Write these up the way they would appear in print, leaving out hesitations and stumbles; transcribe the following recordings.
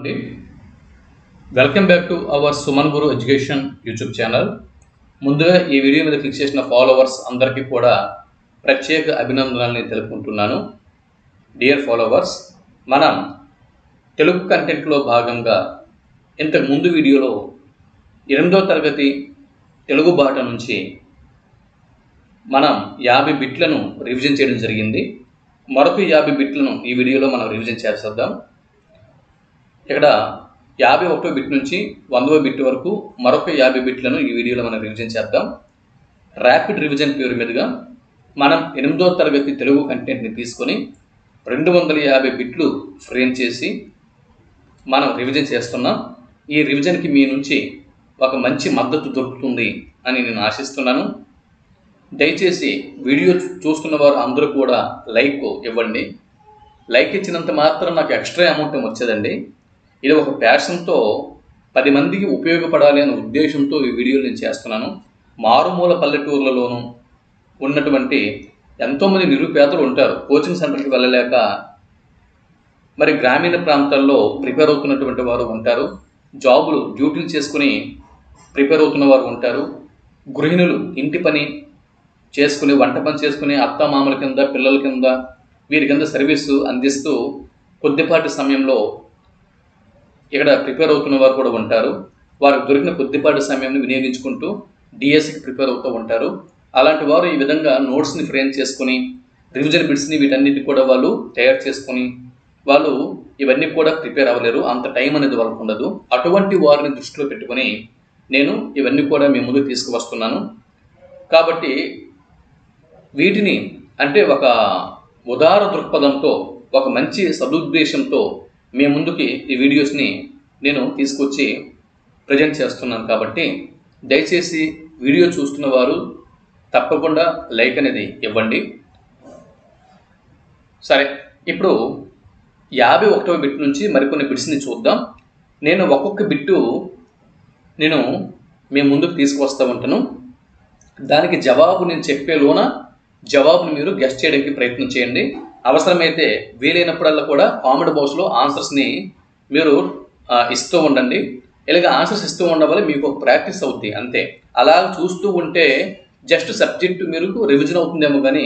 అండి. Welcome back to our Suman Guru education YouTube channel. ముందుగా ఈ వీడియో మీద క్లిక్ చేసిన ఫాలోవర్స్ అందరికీ కూడా ప్రత్యేక అభినందనల్ని తెలుపుకుంటున్నాను. డియర్ ఫాలోవర్స్, మనం తెలుగు కంటెంట్లో భాగంగా ఇంతకు ముందు వీడియోలో 8వ తరగతి తెలుగు బాట నుంచి మనం 50 బిట్లను రివిజన్ చేయడం జరిగింది. మరొక 50 బిట్లను ఈ వీడియోలో మనం రివిజన్ చేద్దాం. ఇక్కడ 51వ బిట్ నుంచి 100వ బిట్ వరకు మరొక 50 బిట్లను ఈ వీడియోలో మనం రివిజన్ చేద్దాం. ర్యాపిడ్ రివిజన్ పేరు మీదుగా మనం 8వ తరగతి తెలుగు కంటెంట్ని తీసుకొని 250 బిట్లు ఫ్రేమ్ చేసి మనం రివిజన్ చేస్తున్నాం. ఈ రివిజన్కి మీ నుంచి ఒక మంచి మద్దతు దొరుకుతుంది అని నేను ఆశిస్తున్నాను. దయచేసి వీడియో చూస్తున్న వారు అందరూ కూడా లైక్ ఇవ్వండి. లైక్ ఇచ్చినంత మాత్రం నాకు ఎక్స్ట్రా అమౌంట్ వచ్చేదండి. ఇది ఒక ప్యాషన్తో 10 మందికి ఉపయోగపడాలి అనే ఉద్దేశంతో ఈ వీడియోలు నేను చేస్తున్నాను. మారుమూల పల్లెటూర్లలోనూ ఉన్నటువంటి ఎంతోమంది నిరుపేదలు ఉంటారు. కోచింగ్ సెంటర్కి వెళ్ళలేక మరి గ్రామీణ ప్రాంతాల్లో ప్రిపేర్ అవుతున్నటువంటి వారు ఉంటారు. జాబులు డ్యూటీలు చేసుకుని ప్రిపేర్ అవుతున్న వారు ఉంటారు. గృహిణులు ఇంటి పని చేసుకుని వంట పని చేసుకుని అత్తామామల కింద పిల్లల కింద వీరి కింద సర్వీసు అందిస్తూ కొద్దిపాటి సమయంలో ఇక్కడ ప్రిపేర్ అవుతున్న వారు కూడా ఉంటారు. వారికి దొరికిన కొద్దిపాటి సమయాన్ని వినియోగించుకుంటూ డిఎస్సికి ప్రిపేర్ అవుతూ ఉంటారు. అలాంటి వారు ఈ విధంగా నోట్స్ని ఫ్రేమ్ చేసుకుని రివిజన్ బిట్స్ని వీటన్నిటి కూడా వాళ్ళు తయారు చేసుకుని వాళ్ళు ఇవన్నీ కూడా ప్రిపేర్ అవ్వలేరు. అంత టైం అనేది వాళ్ళకు ఉండదు. అటువంటి వారిని దృష్టిలో పెట్టుకొని నేను ఇవన్నీ కూడా మీ ముందుకు తీసుకువస్తున్నాను. కాబట్టి వీటిని అంటే ఒక ఉదార దృక్పథంతో ఒక మంచి సదుద్దేశంతో మీ ముందుకి ఈ వీడియోస్ని నేను తీసుకొచ్చి ప్రజెంట్ చేస్తున్నాను. కాబట్టి దయచేసి వీడియో చూస్తున్న వారు తప్పకుండా లైక్ అనేది ఇవ్వండి. సరే, ఇప్పుడు 51వ బిట్ నుంచి మరికొన్ని బిట్స్ని చూద్దాం. నేను ఒక్కొక్క బిట్టు నేను మీ ముందుకు తీసుకువస్తూ ఉంటాను. దానికి జవాబు నేను చెప్పేలోన జవాబుని మీరు గెస్ చేయడానికి ప్రయత్నం చేయండి. అవసరమైతే వీలైనప్పుడల్లా కూడా కామెంట్ బాక్స్లో ఆన్సర్స్ని మీరు ఇస్తూ ఉండండి. ఇలాగ ఆన్సర్స్ ఇస్తూ ఉండడం వల్ల మీకు ఒక ప్రాక్టీస్ అవుద్ది అంతే. అలా చూస్తూ ఉంటే జస్ట్ సబ్జెక్టు మీరు రివిజన్ అవుతుందేమో, కానీ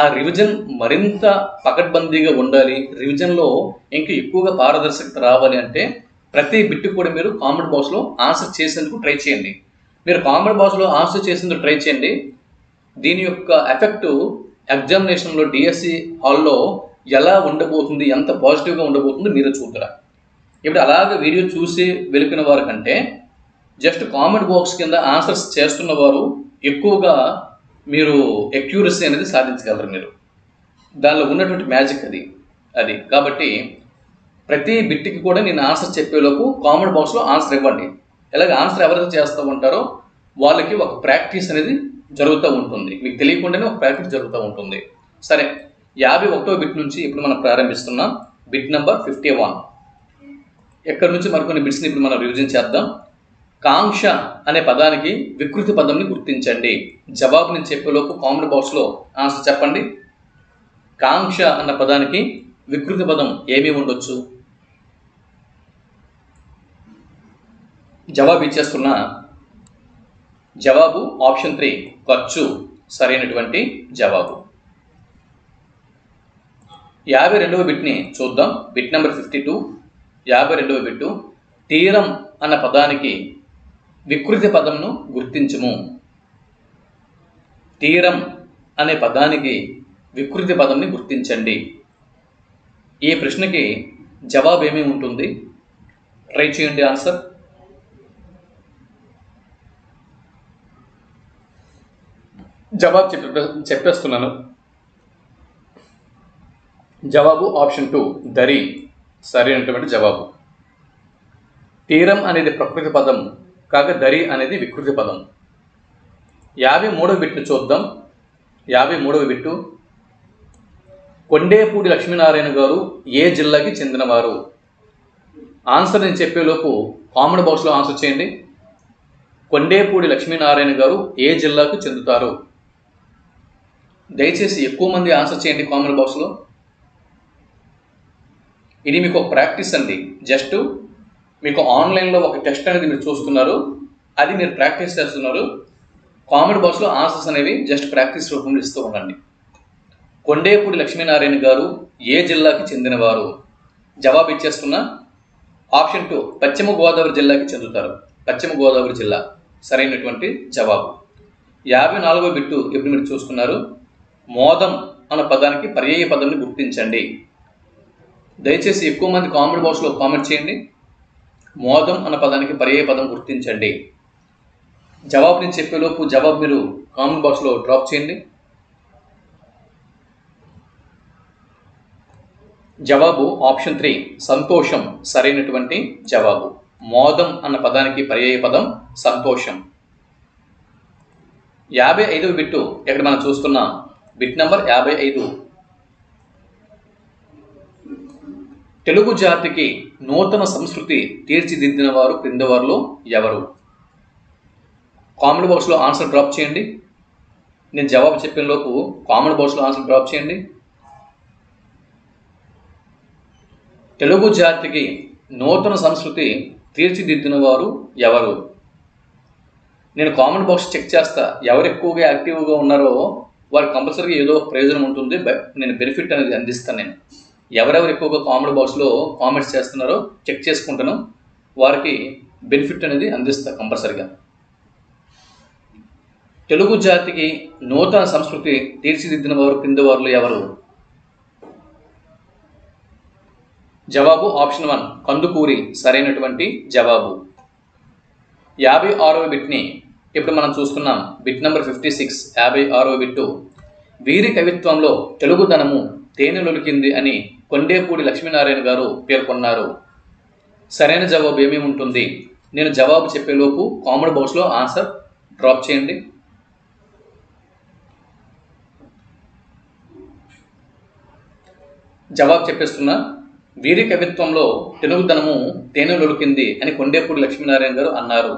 ఆ రివిజన్ మరింత పకడ్బందీగా ఉండాలి. రివిజన్లో ఇంకా ఎక్కువగా పారదర్శకత రావాలి అంటే ప్రతి బిట్టు కూడా మీరు కామెంట్ బాక్స్లో ఆన్సర్ చేసేందుకు ట్రై చేయండి. మీరు కామెంట్ బాక్స్లో ఆన్సర్ చేసేందుకు ట్రై చేయండి. దీని యొక్క ఎఫెక్టు ఎగ్జామినేషన్లో డిఎస్సి హాల్లో ఎలా ఉండబోతుంది, ఎంత పాజిటివ్గా ఉండబోతుందో మీరు చూద్దరా. ఇప్పుడు అలాగ వీడియో చూసి వెలిపిన వారి కంటే జస్ట్ కామెంట్ బాక్స్ కింద ఆన్సర్స్ చేస్తున్న వారు ఎక్కువగా మీరు ఎక్యూరసీ అనేది సాధించగలరు. మీరు దానిలో ఉన్నటువంటి మ్యాజిక్ అది కాబట్టి ప్రతి బిట్కి కూడా నేను ఆన్సర్ చెప్పేలోపు కామెంట్ బాక్స్లో ఆన్సర్ ఇవ్వండి. ఇలాగ ఆన్సర్ ఎవరైతే చేస్తూ ఉంటారో వాళ్ళకి ఒక ప్రాక్టీస్ అనేది జరుగుతూ ఉంటుంది. మీకు తెలియకుండానే ఒక ప్రాక్టీస్ జరుగుతూ ఉంటుంది. సరే, 51వ బిట్ నుంచి ఇప్పుడు మనం ప్రారంభిస్తున్నాం. Bit number 51. ఎక్కడి నుంచి మరికొన్ని బిట్స్ని ఇప్పుడు మనం రివిజన్ చేద్దాం. కాంక్ష అనే పదానికి వికృతి పదంని గుర్తించండి. జవాబు నేను చెప్పేలోపు కామెంట్ బాక్స్లో ఆన్సర్ చెప్పండి. కాంక్ష అన్న పదానికి వికృతి పదం ఏమీ ఉండొచ్చు? జవాబు ఇచ్చేస్తున్నా. జవాబు ఆప్షన్ 3 ఖర్చు సరైనటువంటి జవాబు. 52వ బిట్ని చూద్దాం. Bit number 52. 52వ బిట్టు. తీరం అన్న పదానికి వికృతి పదంను గుర్తించుము. తీరం అనే పదానికి వికృతి పదంని గుర్తించండి. ఈ ప్రశ్నకి జవాబు ఏమేమి ఉంటుంది? ట్రై చేయండి ఆన్సర్. జవాబు చెప్పేస్తున్నాను. జవాబు ఆప్షన్ 2 దరి సరైనటువంటి జవాబు. తీరం అనేది ప్రకృతి పదం కాక దరి అనేది వికృతి పదం. 53వ బిట్ను చూద్దాం. 53వ బిట్టు. కొండేపూడి లక్ష్మీనారాయణ గారు ఏ జిల్లాకి చెందినవారు? ఆన్సర్ నేను చెప్పేలోపు కామెంట్ బాక్స్లో ఆన్సర్ చేయండి. కొండేపూడి లక్ష్మీనారాయణ గారు ఏ జిల్లాకు చెందుతారు? దయచేసి ఎక్కువ మంది ఆన్సర్ చేయండి కామెంట్ బాక్స్లో. ఇది మీకు ఒక ప్రాక్టీస్ అండి. జస్ట్ మీకు ఆన్లైన్లో ఒక టెస్ట్ అనేది మీరు చూస్తున్నారు, అది మీరు ప్రాక్టీస్ చేస్తున్నారు. కామెంట్ బాక్స్లో ఆన్సర్స్ అనేవి జస్ట్ ప్రాక్టీస్ రూపంలో ఇస్తూ ఉండండి. కొండేపూడి లక్ష్మీనారాయణ గారు ఏ జిల్లాకి చెందినవారు? జవాబు ఇచ్చేస్తున్నా. ఆప్షన్ 2 పశ్చిమ గోదావరి జిల్లాకి చెందుతారు. పశ్చిమ గోదావరి జిల్లా సరైనటువంటి జవాబు. 54వ బిట్టు ఇప్పుడు మీరు చూస్తున్నారు. మోదం అన్న పదానికి పర్యాయ పదంని గుర్తించండి. దయచేసి ఎక్కువ మంది కామెంట్ బాక్స్లో కామెంట్ చేయండి. మోదం అన్న పదానికి పర్యాయ పదం గుర్తించండి. జవాబు నేను చెప్పేలోపు జవాబు మీరు కామెంట్ బాక్స్లో డ్రాప్ చేయండి. జవాబు ఆప్షన్ 3 సంతోషం సరైనటువంటి జవాబు. మోదం అన్న పదానికి పర్యాయ పదం సంతోషం. 55వ బిట్టు ఇక్కడ మనం చూస్తున్నాం. Bit number 55. తెలుగు జాతికి నూతన సంస్కృతి తీర్చిదిద్దిన వారు క్రింది వారిలో ఎవరు? కామెంట్ బాక్స్లో ఆన్సర్ డ్రాప్ చేయండి. నేను జవాబు చెప్పిన లోపు కామెంట్ బాక్స్లో ఆన్సర్ డ్రాప్ చేయండి. తెలుగు జాతికి నూతన సంస్కృతి తీర్చిదిద్దిన వారు ఎవరు? నేను కామెంట్ బాక్స్ చెక్ చేస్తా. ఎవరు ఎక్కువగా యాక్టివ్గా ఉన్నారో వారికి కంపల్సరీగా ఏదో ప్రయోజనం ఉంటుంది. నేను బెనిఫిట్ అనేది అందిస్తాను. నేను ఎవరెవరు ఎక్కువగా కామెంట్ బాక్స్లో కామెంట్స్ చేస్తున్నారో చెక్ చేసుకుంటాను. వారికి బెనిఫిట్ అనేది అందిస్తా కంపల్సరీగా. తెలుగు జాతికి నూతన సంస్కృతి తీర్చిదిద్దిన వారు క్రింది వారిలో ఎవరు? జవాబు ఆప్షన్ 1 కందుకూరి సరైనటువంటి జవాబు. 56వ బిట్ని ఇప్పుడు మనం చూస్తున్నాం. Bit number 56. 56వ బిట్టు. వీరి కవిత్వంలో తెలుగుదనము తేనెలొలికింది అని కొండేపూడి లక్ష్మీనారాయణ గారు పేర్కొన్నారు. సరైన జవాబు ఏమేమి ఉంటుంది? నేను జవాబు చెప్పేలోపు కామెంట్ బాక్స్లో ఆన్సర్ డ్రాప్ చేయండి. జవాబు చెప్పేస్తున్నా. వీరి కవిత్వంలో తెలుగుదనము తేనెలొలికింది అని కొండేపూడి లక్ష్మీనారాయణ గారు అన్నారు.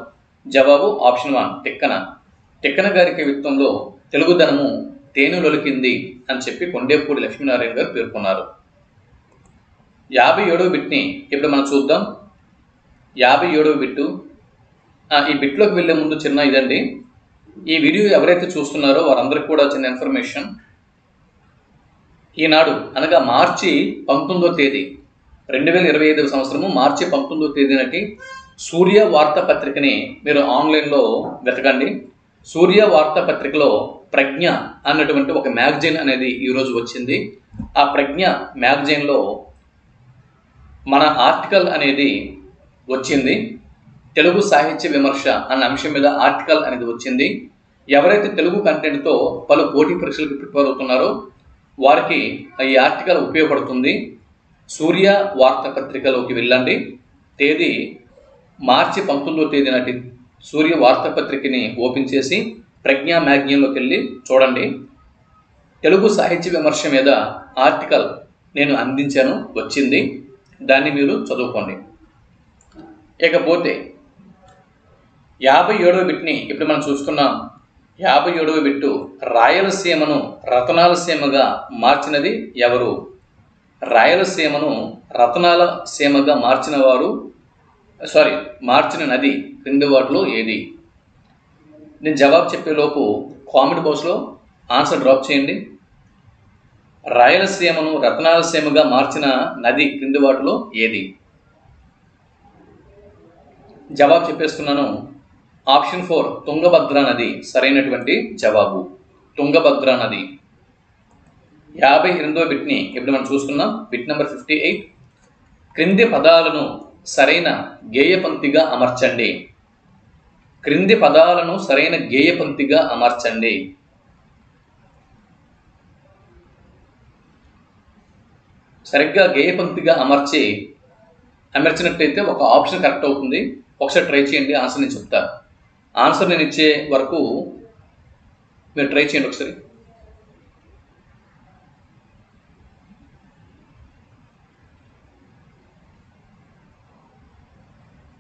జవాబు ఆప్షన్ 1 తిక్కన. తిక్కన గారి కవిత్వంలో తెలుగుదనము తేనెలొలికింది అని చెప్పి కొండేపూడి లక్ష్మీనారాయణ గారు పేర్కొన్నారు. 57వ బిట్ని ఇప్పుడు మనం చూద్దాం. 57వ బిట్టు. ఈ బిట్లోకి వెళ్ళే ముందు చిన్న ఇదండి. ఈ వీడియో ఎవరైతే చూస్తున్నారో వారందరికీ కూడా చిన్న ఇన్ఫర్మేషన్. ఈనాడు అనగా మార్చి 19వ తేదీ 2025 సంవత్సరము మార్చి 19వ తేదీ నాటి సూర్య వార్తాపత్రికని మీరు ఆన్లైన్లో వెతకండి. సూర్య వార్తాపత్రికలో ప్రజ్ఞ అన్నటువంటి ఒక మ్యాగజైన్ అనేది ఈరోజు వచ్చింది. ఆ ప్రజ్ఞ మ్యాగజైన్లో మన ఆర్టికల్ అనేది వచ్చింది. తెలుగు సాహిత్య విమర్శ అన్న అంశం మీద ఆర్టికల్ అనేది వచ్చింది. ఎవరైతే తెలుగు కంటెంట్తో పలు పోటీ పరీక్షలకు ప్రిపేర్ అవుతున్నారో వారికి ఈ ఆర్టికల్ ఉపయోగపడుతుంది. సూర్య వార్తాపత్రికలోకి వెళ్ళండి. తేదీ మార్చి 19వ తేదీ నాటి సూర్య వార్తాపత్రికని ఓపెన్ చేసి ప్రజ్ఞా మ్యాగజైన్లోకి వెళ్ళి చూడండి. తెలుగు సాహిత్య విమర్శ మీద ఆర్టికల్ నేను అందించాను, వచ్చింది. దాన్ని మీరు చదువుకోండి. ఇకపోతే 57వ బిట్ని ఇప్పుడు మనం చూస్తున్నాం. 57వ బిట్టు. రాయలసీమను రతనాల సీమగా మార్చినది ఎవరు? రాయలసీమను రతనాల సీమగా మార్చిన నది క్రింది వాటిలో ఏది? నేను జవాబు చెప్పేలోపు కామెంట్ బాక్స్లో ఆన్సర్ డ్రాప్ చేయండి. రాయలసీమను రతనాల సీమగా మార్చిన నది క్రింది వాటిలో ఏది? జవాబు చెప్పేస్తున్నాను. ఆప్షన్ 4 తుంగభద్ర నది సరైనటువంటి జవాబు. తుంగభద్ర నది. 58వ బిట్ని ఇప్పుడు మనం చూస్తున్నాం. Bit number 58. క్రింది పదాలను సరైన గేయపంక్తిగా అమర్చండి. క్రింది పదాలను సరైన గేయపంక్తిగా అమర్చండి. సరిగ్గా గేయపంక్తిగా అమర్చినట్టయితే ఒక ఆప్షన్ కరెక్ట్ అవుతుంది. ఒకసారి ట్రై చేయండి. ఆన్సర్ నేను చెప్తా. ఆన్సర్ నేను ఇచ్చే వరకు మీరు ట్రై చేయండి ఒకసారి.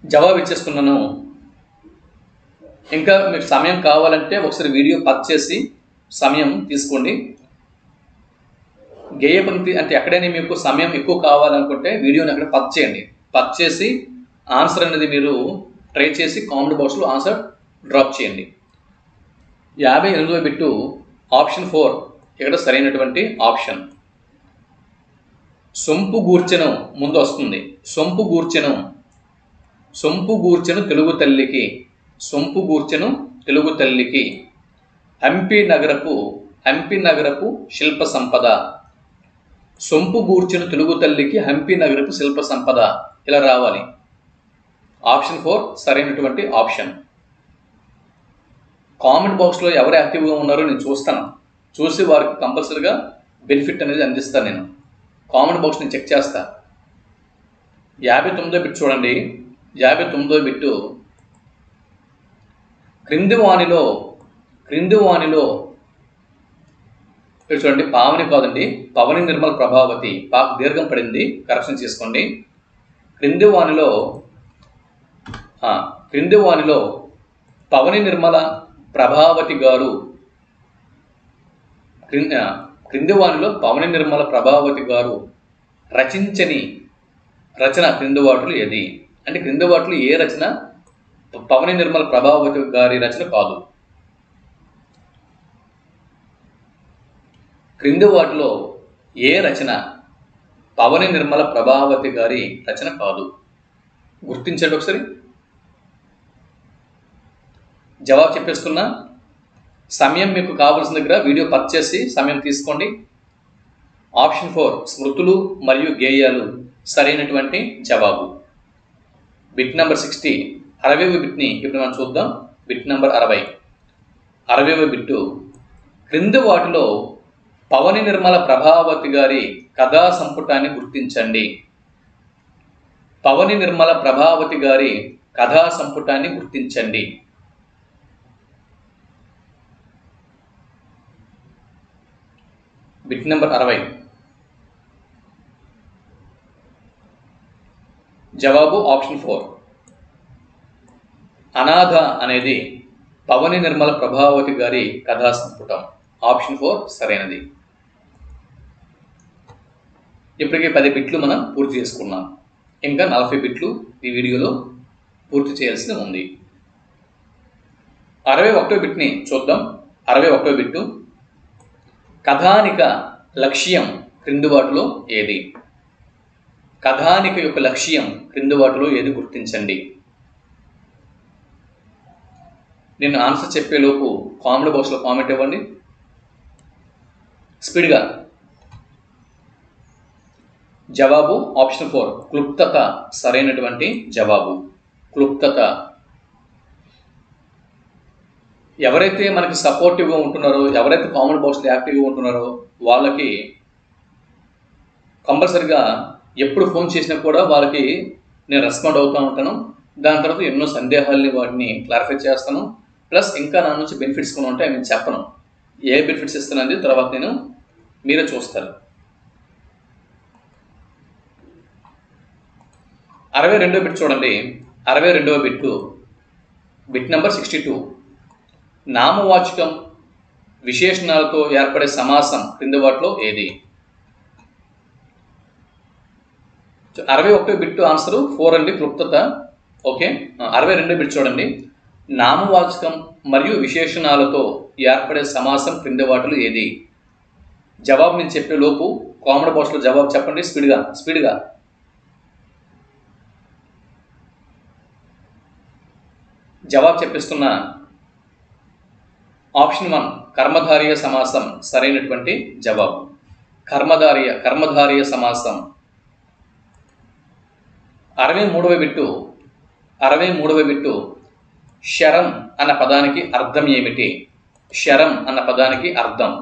జవాబు ఇచ్చేస్తున్నాను. ఇంకా మీకు సమయం కావాలంటే ఒకసారి వీడియో పాజ్ చేసి సమయం తీసుకోండి. గేయ పంక్తి అంటే ఎక్కడైనా మీకు సమయం ఎక్కువ కావాలనుకుంటే వీడియోని అక్కడ పాజ్ చేయండి. పాజ్ చేసి ఆన్సర్ అనేది మీరు ట్రై చేసి కామెంట్ బాక్స్లో ఆన్సర్ డ్రాప్ చేయండి. 58వ బిట్టు ఆప్షన్ 4 ఇక్కడ సరైనటువంటి ఆప్షన్. సొంపు గూర్చెను ముందు వస్తుంది. సొంపు గూర్చెను తెలుగు తల్లికి, సొంపు గూర్చెను తెలుగు తల్లికి, హంపి నగరపు శిల్ప సంపద. సొంపు గూర్చెను తెలుగు తల్లికి, హంపి నగరపు శిల్ప సంపద ఇలా రావాలి. ఆప్షన్ 4 సరైనటువంటి ఆప్షన్. కామెంట్ బాక్స్లో ఎవరు యాక్టివ్గా ఉన్నారో నేను చూస్తాను. చూసి వారికి కంపల్సరీగా బెనిఫిట్ అనేది అందిస్తాను. నేను కామెంట్ బాక్స్ నేను చెక్ చేస్తా. 59వ బిట్ చూడండి. 59వ బిట్టు క్రింది వానిలో ఇక్కడ చూడండి, పావని కాదండి, పవని నిర్మల ప్రభావతి, పాకు దీర్ఘం పడింది, కరెక్షన్ చేసుకోండి. క్రింది వానిలో పవని నిర్మల ప్రభావతి గారు, క్రింది వానిలో పవని నిర్మల ప్రభావతి గారు రచించని రచన క్రింది వాటిలో ఏది? అంటే క్రింది వాటిలో ఏ రచన పవని నిర్మల ప్రభావతి గారి రచన కాదు. క్రింది వాటిలో ఏ రచన పవని నిర్మల ప్రభావతి గారి రచన కాదు? గుర్తించండి ఒకసారి. జవాబు చెప్పేసుకున్నా. సమయం మీకు కావాల్సిన దగ్గర వీడియో పర్చేసి చేసి సమయం తీసుకోండి. ఆప్షన్ 4 స్మృతులు మరియు గేయాలు సరైనటువంటి జవాబు. బిట్ నెంబర్ 60 60వ బిట్ని ఇప్పుడు మనం చూద్దాం. బిట్ నెంబర్ 60వ బిట్టు క్రింది వాటిలో పవని నిర్మల ప్రభావతి గారి కథా సంపుటాన్ని గుర్తించండి. పవని నిర్మల ప్రభావతి గారి కథా సంపుటాన్ని గుర్తించండి. బిట్ నెంబర్ 60 జవాబు ఆప్షన్ 4 అనాథ అనేది పవని నిర్మల ప్రభావతి గారి కథా సంపుటం. ఆప్షన్ 4 సరైనది. ఇప్పటికే 10 బిట్లు మనం పూర్తి చేసుకున్నాం. ఇంకా 40 బిట్లు ఈ వీడియోలో పూర్తి చేయాల్సి ఉంది. 61వ బిట్ని చూద్దాం. 61వ బిట్టు కథానిక లక్ష్యం క్రింది వాటిలో ఏది? కథానిక యొక్క లక్ష్యం క్రింది వాటిలో ఏది గుర్తించండి. నేను ఆన్సర్ చెప్పేలోపు కామెంట్ బాక్స్లో కామెంట్ ఇవ్వండి స్పీడ్గా. జవాబు ఆప్షన్ 4 క్లుప్తత సరైనటువంటి జవాబు. క్లుప్తత. ఎవరైతే మనకి సపోర్టివ్గా ఉంటున్నారో, ఎవరైతే కామెంట్ బాక్స్లో యాక్టివ్గా ఉంటున్నారో వాళ్ళకి కంపల్సరిగా ఎప్పుడు ఫోన్ చేసినా కూడా వాళ్ళకి నేను రెస్పాండ్ అవుతూ ఉంటాను. దాని తర్వాత ఎన్నో సందేహాలని వాటిని క్లారిఫై చేస్తాను. ప్లస్ ఇంకా నా నుంచి బెనిఫిట్స్ కూడా ఉంటాయి, నేను చెప్పను ఏ బెనిఫిట్స్ ఇస్తానండి, తర్వాత మీరే చూస్తారు. 62వ బిట్ చూడండి. 62వ బిట్టు బిట్ నెంబర్ 62 నామవాచకం విశేషణాలతో ఏర్పడే సమాసం క్రింది వాటిలో ఏది? 61వ బిట్టు ఆన్సర్ 4 అండి, క్లుప్తత. ఓకే. 62వ బిట్ చూడండి. నామవాచకం మరియు విశేషణాలతో ఏర్పడే సమాసం క్రింది వాటిలో ఏది? జవాబు నేను చెప్పే లోపు కామెంట్ బాక్స్లో జవాబు చెప్పండి స్పీడ్గా. జవాబు చెప్పిస్తున్నా. ఆప్షన్ 1 కర్మధారయ సమాసం సరైనటువంటి జవాబు. కర్మధారయ సమాసం. 63వ బిట్టు శరం అన్న పదానికి అర్థం ఏమిటి? శరం అన్న పదానికి అర్థం.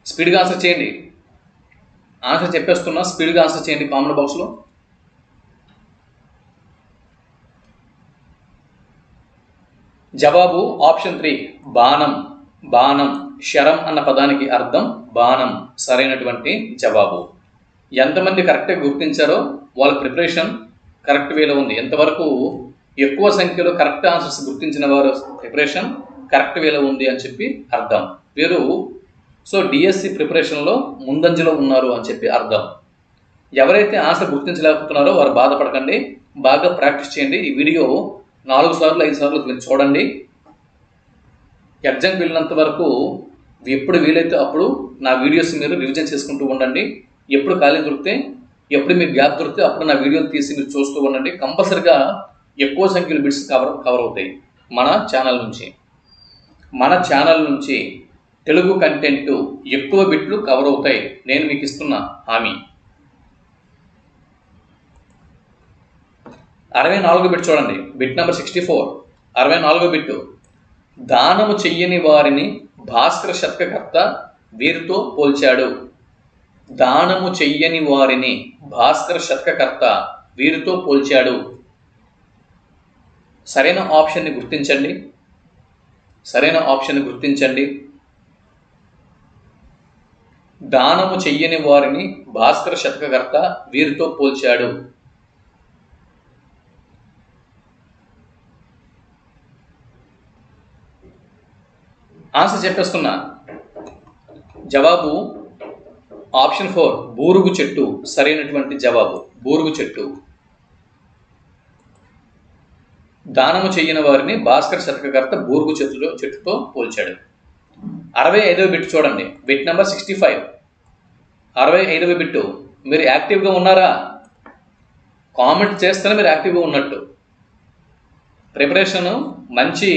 స్పీడ్గా ఆన్సర్ చేయండి. ఆన్సర్ చెప్పేస్తున్నా, స్పీడ్గా ఆన్సర్ చేయండి కామెంట్ బాక్స్లో. జవాబు ఆప్షన్ 3 బాణం. శరం అన్న పదానికి అర్థం బాణం సరైనటువంటి జవాబు. ఎంతమంది కరెక్ట్గా గుర్తించారో వాళ్ళ ప్రిపరేషన్ కరెక్ట్ వేలో ఉంది. ఎంతవరకు ఎక్కువ సంఖ్యలో కరెక్ట్ ఆన్సర్స్ గుర్తించిన వారు ప్రిపరేషన్ కరెక్ట్ వేలో ఉంది అని చెప్పి అర్థం. వీరు డిఎస్సి ప్రిపరేషన్లో ముందంజలో ఉన్నారు అని చెప్పి అర్థం. ఎవరైతే ఆన్సర్ గుర్తించలేకపోతున్నారో వారు బాధపడకండి, బాగా ప్రాక్టీస్ చేయండి. ఈ వీడియో 4 సార్లు 5 సార్లు మీరు చూడండి. ఎగ్జామ్కి వెళ్ళినంత వరకు ఎప్పుడు వీలైతే అప్పుడు నా వీడియోస్ మీరు రివిజన్ చేసుకుంటూ ఉండండి. ఎప్పుడు ఖాళీ దొరికితే, ఎప్పుడు మీకు గ్యాప్ దొరికితే అప్పుడు నా వీడియోలు తీసి మీరు చూస్తూ ఉండండి. కంపల్సరిగా ఎక్కువ సంఖ్యలో బిట్స్ కవర్ అవుతాయి మన ఛానల్ నుంచి తెలుగు కంటెంట్ ఎక్కువ బిట్లు కవర్ అవుతాయి, నేను మీకు ఇస్తున్న హామీ. 64 బిట్ చూడండి, బిట్ నెంబర్ 64. 64 బిట్టు. దానము చెయ్యని వారిని భాస్కర శతకకర్త వీరితో పోల్చాడు. దానము చెయ్యని వారిని భాస్కర శతకకర్త వీరితో పోల్చాడు. సరైన ఆప్షన్ని గుర్తించండి. దానము చెయ్యని వారిని భాస్కర శతకకర్త వీరితో పోల్చాడు. ఆన్సర్ చెప్పేస్తున్నా. జవాబు ఆప్షన్ 4 బూరుగు చెట్టు సరైనటువంటి జవాబు. బూరుగు చెట్టు. దానము చెయ్యని వారిని భాస్కర శతకకర్త బూరుగు చెట్టుతో పోల్చాడు. 65వ బిట్ చూడండి, బిట్ నెంబర్ 65. 65వ బిట్టు. మీరు యాక్టివ్గా ఉన్నారా? కామెంట్ చేస్తేనే మీరు యాక్టివ్గా ఉన్నట్టు. ప్రిపరేషన్ మంచి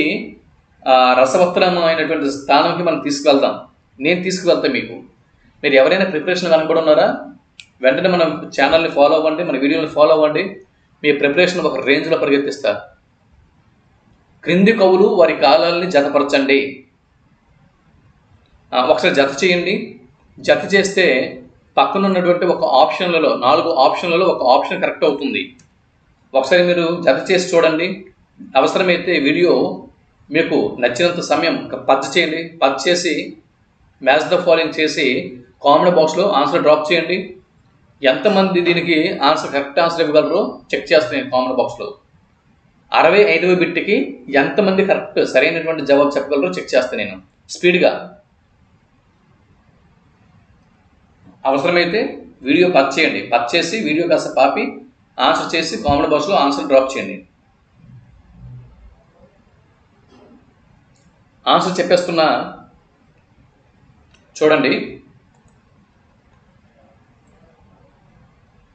రసవత్తరమైనటువంటి స్థానంకి మనం తీసుకువెళ్తాం. నేను తీసుకువెళ్తాను మీకు. మీరు ఎవరైనా ప్రిపరేషన్ కనుక ఉన్నారా? వెంటనే మన ఛానల్ని ఫాలో అవ్వండి, మన వీడియోని ఫాలో అవ్వండి. మీ ప్రిపరేషన్ ఒక రేంజ్లో పరిగెత్తిస్తారు. క్రింది కవులు వారి కాలాలని జతపరచండి. ఒకసారి జత చేయండి. జత చేస్తే పక్కన ఉన్నటువంటి ఒక ఆప్షన్లలో 4 ఆప్షన్లలో ఒక ఆప్షన్ కరెక్ట్ అవుతుంది. ఒకసారి మీరు జత చేసి చూడండి. అవసరమైతే వీడియో మీకు నచ్చినంత సమయం పద్ద చేయండి. పద్ద చేసి మ్యాచ్ ద ఫాలోయింగ్ చేసి కామెంట్ బాక్స్లో ఆన్సర్ డ్రాప్ చేయండి. ఎంతమంది దీనికి కరెక్ట్ ఆన్సర్ ఇవ్వగలరో చెక్ చేస్తాను కామెంట్ బాక్స్లో. 65వ బిట్కి ఎంతమంది కరెక్ట్ సరైనటువంటి జవాబు చెప్పగలరో చెక్ చేస్తాను నేను స్పీడ్గా. అవసరమైతే వీడియో పద్ చేయండి. పద్ చేసి వీడియో కాస్త పాపి ఆన్సర్ చేసి కామెంట్ బాక్స్లో ఆన్సర్ డ్రాప్ చేయండి. ఆన్సర్ చెప్పేస్తున్నా చూడండి.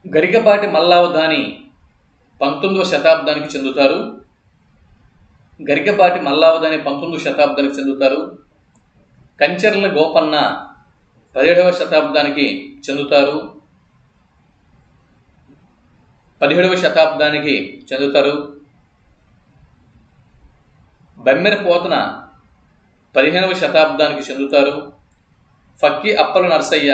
గరికపాటి మల్లావధాని 19వ శతాబ్దానికి చెందుతారు. గరికపాటి మల్లావధాని 19వ శతాబ్దానికి చెందుతారు. కంచర్ల గోపన్న 17వ శతాబ్దానికి చెందుతారు. 17వ శతాబ్దానికి చెందుతారు. బమ్మెర పోతన 15వ శతాబ్దానికి చెందుతారు. ఫక్కి అప్పల నరసయ్య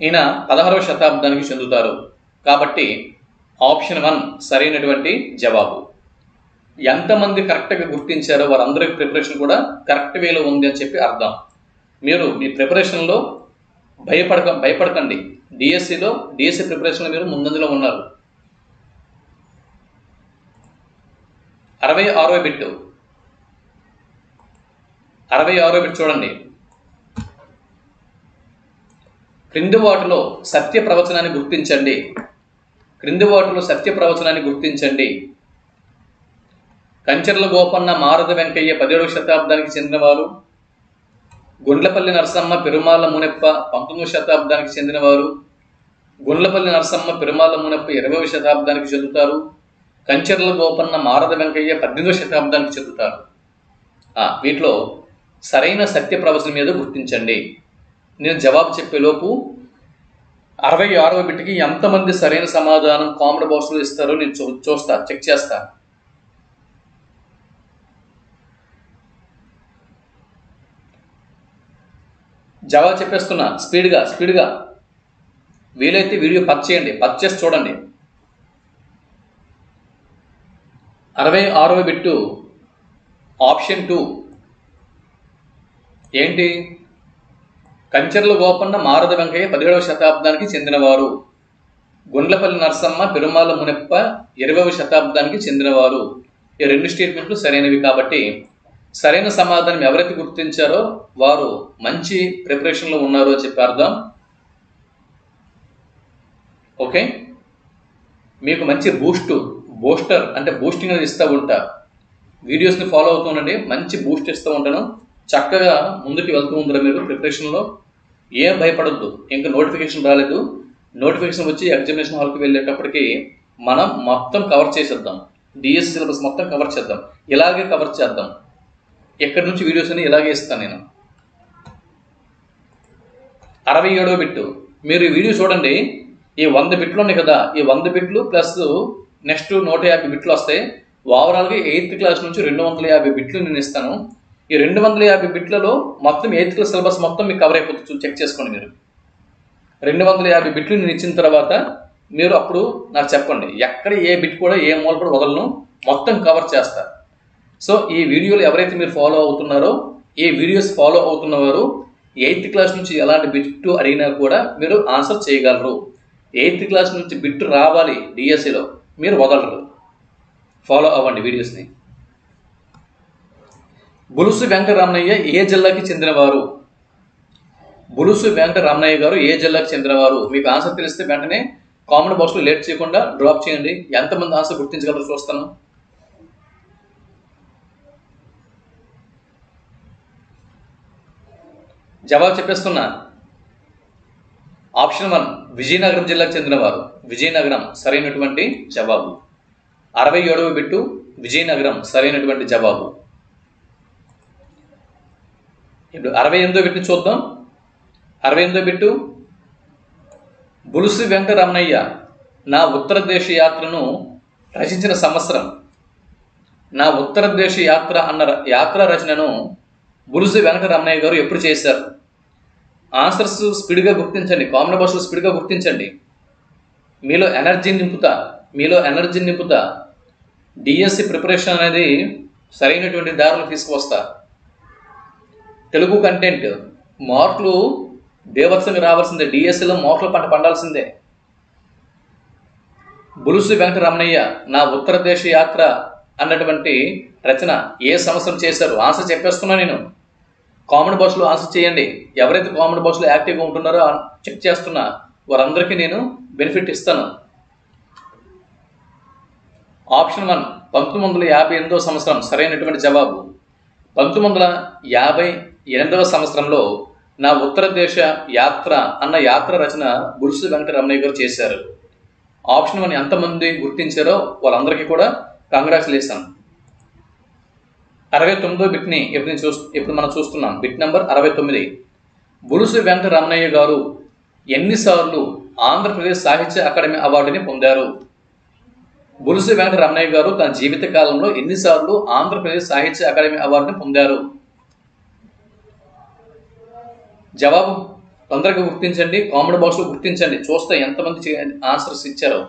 ఈయన 16వ శతాబ్దానికి చెందుతారు. కాబట్టి ఆప్షన్ 1 సరైనటువంటి జవాబు. ఎంతమంది కరెక్ట్గా గుర్తించారో వారందరి ప్రిపరేషన్ కూడా కరెక్ట్ వేలో ఉంది అని చెప్పి అర్థం. మీరు మీ ప్రిపరేషన్లో భయపడకండి. డిఎస్సి ప్రిపరేషన్లో మీరు ముందంజలో ఉన్నారు. 66వ బిట్టు. 66వ బిట్ చూడండి. క్రింది వాటిలో సత్య ప్రవచనాన్ని గుర్తించండి. కంచర్ల గోపన్న మారద వెంకయ్య 17వ శతాబ్దానికి చెందినవారు. గుండ్లపల్లి నరసమ్మ పెరుమాళ్ళ మునెప్ప 19వ శతాబ్దానికి చెందినవారు. గుండ్లపల్లి నరసమ్మ పెరుమాళ్ళ మునెప్ప 20వ శతాబ్దానికి చెందుతారు. కంచర్ల గోపన్న మారద వెంకయ్య 18వ శతాబ్దానికి చెందుతారు. వీటిలో సరైన సత్య ప్రవచనం మీద గుర్తించండి. నేను జవాబు చెప్పేలోపు 66వ బిట్కి ఎంతమంది సరైన సమాధానం కామెంట్ బాక్స్లో ఇస్తారో నేను చూస్తా, చెక్ చేస్తా. జవాబు చెప్పేస్తున్నా స్పీడ్గా. వీలైతే వీడియో పద్ చేయండి, పద్ చేసి చూడండి. 66వ బిట్టు ఆప్షన్ 2 ఏంటి? కంచర్ల గోపన్న మారద వెంకయ్య 17వ శతాబ్దానికి చెందినవారు. గుండ్లపల్లి నరసమ్మ పెరుమాళ్ళ మునెప్ప 20వ శతాబ్దానికి చెందినవారు. ఈ 2 స్టేట్మెంట్లు సరైనవి. కాబట్టి సరైన సమాధానం ఎవరైతే గుర్తించారో వారు మంచి ప్రిపరేషన్లో ఉన్నారు అని చెప్పి అర్థం. ఓకే, మీకు మంచి బూస్టర్ అంటే బూస్టింగ్ అనేది ఇస్తూ ఉంటా. వీడియోస్ని ఫాలో అవుతూ ఉండండి, మంచి బూస్ట్ ఇస్తూ ఉంటాను. చక్కగా ముందుకు వెళ్తూ ఉంటారు మీరు ప్రిపరేషన్లో. ఏం భయపడద్దు, ఇంకా నోటిఫికేషన్ రాలేదు, నోటిఫికేషన్ వచ్చి ఎగ్జామినేషన్ హాల్కి వెళ్ళేటప్పటికి మనం మొత్తం కవర్ చేసేద్దాం. డిఎస్సి సిలబస్ మొత్తం కవర్ చేద్దాం, ఇలాగే కవర్ చేద్దాం. ఎక్కడి నుంచి వీడియోస్ అని ఇలాగే ఇస్తాను నేను. 67వ బిట్టు, మీరు ఈ వీడియో చూడండి. ఈ 100 బిట్లు ఉన్నాయి కదా, ఈ 100 బిట్లు ప్లస్ నెక్స్ట్ 150 బిట్లు వస్తాయి. ఓవరాల్గా 8th క్లాస్ నుంచి 250 బిట్లు నేను ఇస్తాను. ఈ 250 బిట్లలో మొత్తం 8th క్లాస్ సిలబస్ మొత్తం మీకు కవర్ అయిపోతుంది. చెక్ చేసుకోండి మీరు. 250 బిట్లు నేను ఇచ్చిన తర్వాత మీరు అప్పుడు నాకు చెప్పండి, ఎక్కడ ఏ బిట్ కూడా ఏ మూల కూడా వదలను, మొత్తం కవర్ చేస్తా. సో ఈ వీడియోలు ఎవరైతే మీరు ఫాలో అవుతున్నారో, ఈ వీడియోస్ ఫాలో అవుతున్నవారు 8th క్లాస్ నుంచి ఎలాంటి బిట్టు అడిగినా కూడా మీరు ఆన్సర్ చేయగలరు. 8th క్లాస్ నుంచి బిట్టు రావాలి డిఎస్సిలో, మీరు వదలరు. ఫాలో అవ్వండి వీడియోస్ని. బులుసు వెంకటరమణయ్య ఏ జిల్లాకి చెందినవారు? బులుసు వెంకటరమణయ్య గారు ఏ జిల్లాకి చెందినవారు? మీకు ఆన్సర్ తెలిస్తే వెంటనే కామెంట్ బాక్స్లో లేట్ చేయకుండా డ్రాప్ చేయండి. ఎంతమంది ఆన్సర్ గుర్తించగలరో చూస్తాను. జవాబు చెప్పేస్తున్నా. ఆప్షన్ 1 విజయనగరం జిల్లాకు చెందినవారు. విజయనగరం సరైనటువంటి జవాబు. 67వ బిట్టు విజయనగరం సరైనటువంటి జవాబు. ఇప్పుడు 68వ బిట్టు చూద్దాం. 68వ బిట్టు, బులుసు వెంకటరమణయ్య నా ఉత్తర దేశ యాత్రను రచించిన సంవత్సరం. నా ఉత్తర దేశ యాత్ర అన్న యాత్ర రచనను బులుసు వెంకటరమణయ్య గారు ఎప్పుడు చేశారు? ఆన్సర్స్ స్పీడ్గా గుర్తించండి, కామెంట్ బాక్స్లో స్పీడ్గా గుర్తించండి. మీలో ఎనర్జీ నింపుతా. డిఎస్సి ప్రిపరేషన్ అనేది సరైనటువంటి దారులు తీసుకువస్తా. తెలుగు కంటెంట్ మార్కులు బేవత్సంగా రావాల్సిందే, డిఎస్సిలో మార్కుల పంట పండాల్సిందే. బులుసు వెంకటరమణయ్య నా ఉత్తర దేశ యాత్ర అన్నటువంటి రచన ఏ సంవత్సరం చేశారు? ఆన్సర్ చెప్పేస్తున్నా నేను. కామెంట్ బాక్స్లో ఆన్సర్ చేయండి. ఎవరైతే కామెంట్ బాక్స్లో యాక్టివ్గా ఉంటున్నారో చెక్ చేస్తున్నా వారందరికీ నేను బెనిఫిట్ ఇస్తాను. ఆప్షన్ 1 1958వ సంవత్సరం సరైనటువంటి జవాబు. 1958వ సంవత్సరంలో నా ఉత్తర దేశ యాత్ర అన్న యాత్ర రచన బులుసు వెంకటరమణయ్య గారు చేశారు. ఆప్షన్ 1 ఎంతమంది గుర్తించారో వాళ్ళందరికీ కూడా కంగ్రాచులేషన్. 69వ బిట్ని ఇప్పుడు మనం చూస్తున్నాం. Bit number 69. బులుసు వెంకటరమణయ్య గారు ఎన్నిసార్లు ఆంధ్రప్రదేశ్ సాహిత్య అకాడమీ అవార్డుని పొందారు? బులుసు వెంకటరమణయ్య గారు తన జీవిత కాలంలో ఎన్నిసార్లు ఆంధ్రప్రదేశ్ సాహిత్య అకాడమీ అవార్డుని పొందారు? జవాబు తొందరగా గుర్తించండి, కామెంట్ బాక్స్లో గుర్తించండి. చూస్తే ఎంతమంది ఆన్సర్స్ ఇచ్చారో.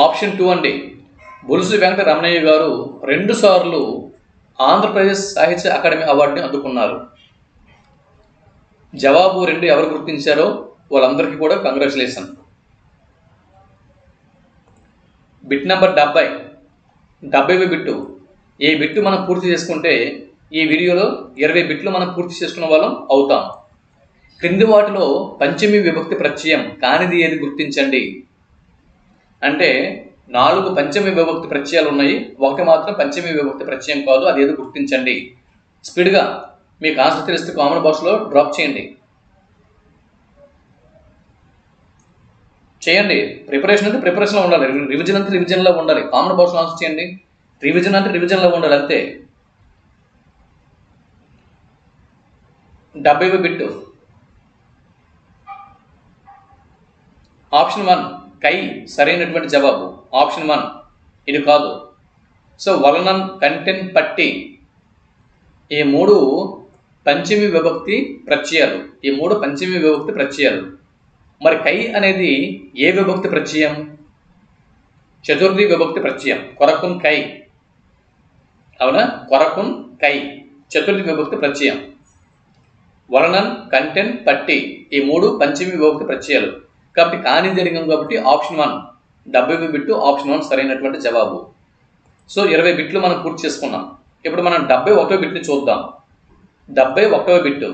ఆప్షన్ 2 అండి, బులుసు వెంకటరమణయ్య గారు 2 సార్లు ఆంధ్రప్రదేశ్ సాహిత్య అకాడమీ అవార్డుని అందుకున్నారు. జవాబు 2 ఎవరు గుర్తించారో వాళ్ళందరికీ కూడా కంగ్రాచులేషన్. బిట్ నెంబర్ 70వ బిట్టు. ఈ బిట్టు మనం పూర్తి చేసుకుంటే ఈ వీడియోలో 20 బిట్లు మనం పూర్తి చేసుకున్న వాళ్ళం అవుతాం. క్రింది వాటిలో పంచమి విభక్తి ప్రత్యయం కానిది ఏది గుర్తించండి. అంటే 4 పంచమి విభక్తి ప్రత్యయాలు ఉన్నాయి, ఒకటి మాత్రం పంచమి విభక్తి ప్రత్యయం కాదు, అది ఏదో గుర్తించండి. స్పీడ్గా మీకు ఆన్సర్ తెలిస్తే కామెంట్ బాక్స్లో డ్రాప్ చేయండి. ప్రిపరేషన్ అంటే ప్రిపరేషన్లో ఉండాలి, రివిజన్ అంటే రివిజన్లో ఉండాలి. కామెంట్ బాక్స్లో ఆన్సర్ చేయండి. రివిజన్ అంటే రివిజన్లో ఉండాలి అంతే. 70వ బిట్టు. ఆప్షన్ 1 కై సరైనటువంటి జవాబు. ఆప్షన్ 1 ఇది కాదు. సో వలనం, కంటెంట్, పట్టి ఈ 3 పంచమి విభక్తి ప్రత్యయాలు. మరి కై అనేది ఏ విభక్తి ప్రత్యయం? చతుర్థి విభక్తి ప్రత్యయం. కొరకున్ కై, అవునా? కొరకున్ కై చతుర్థి విభక్తి ప్రత్యయం. వలనం, కంటెంట్, పట్టి ఈ 3 పంచమి విభక్తి ప్రత్యయాలు. కాబట్టి కానిది అడిగాం కాబట్టి ఆప్షన్ 1 70వ బిట్టు ఆప్షన్ 1 సరైనటువంటి జవాబు. సో 20 బిట్లు మనం పూర్తి చేసుకున్నాం. ఇప్పుడు మనం 71వ బిట్ని చూద్దాం. 71వ బిట్టు.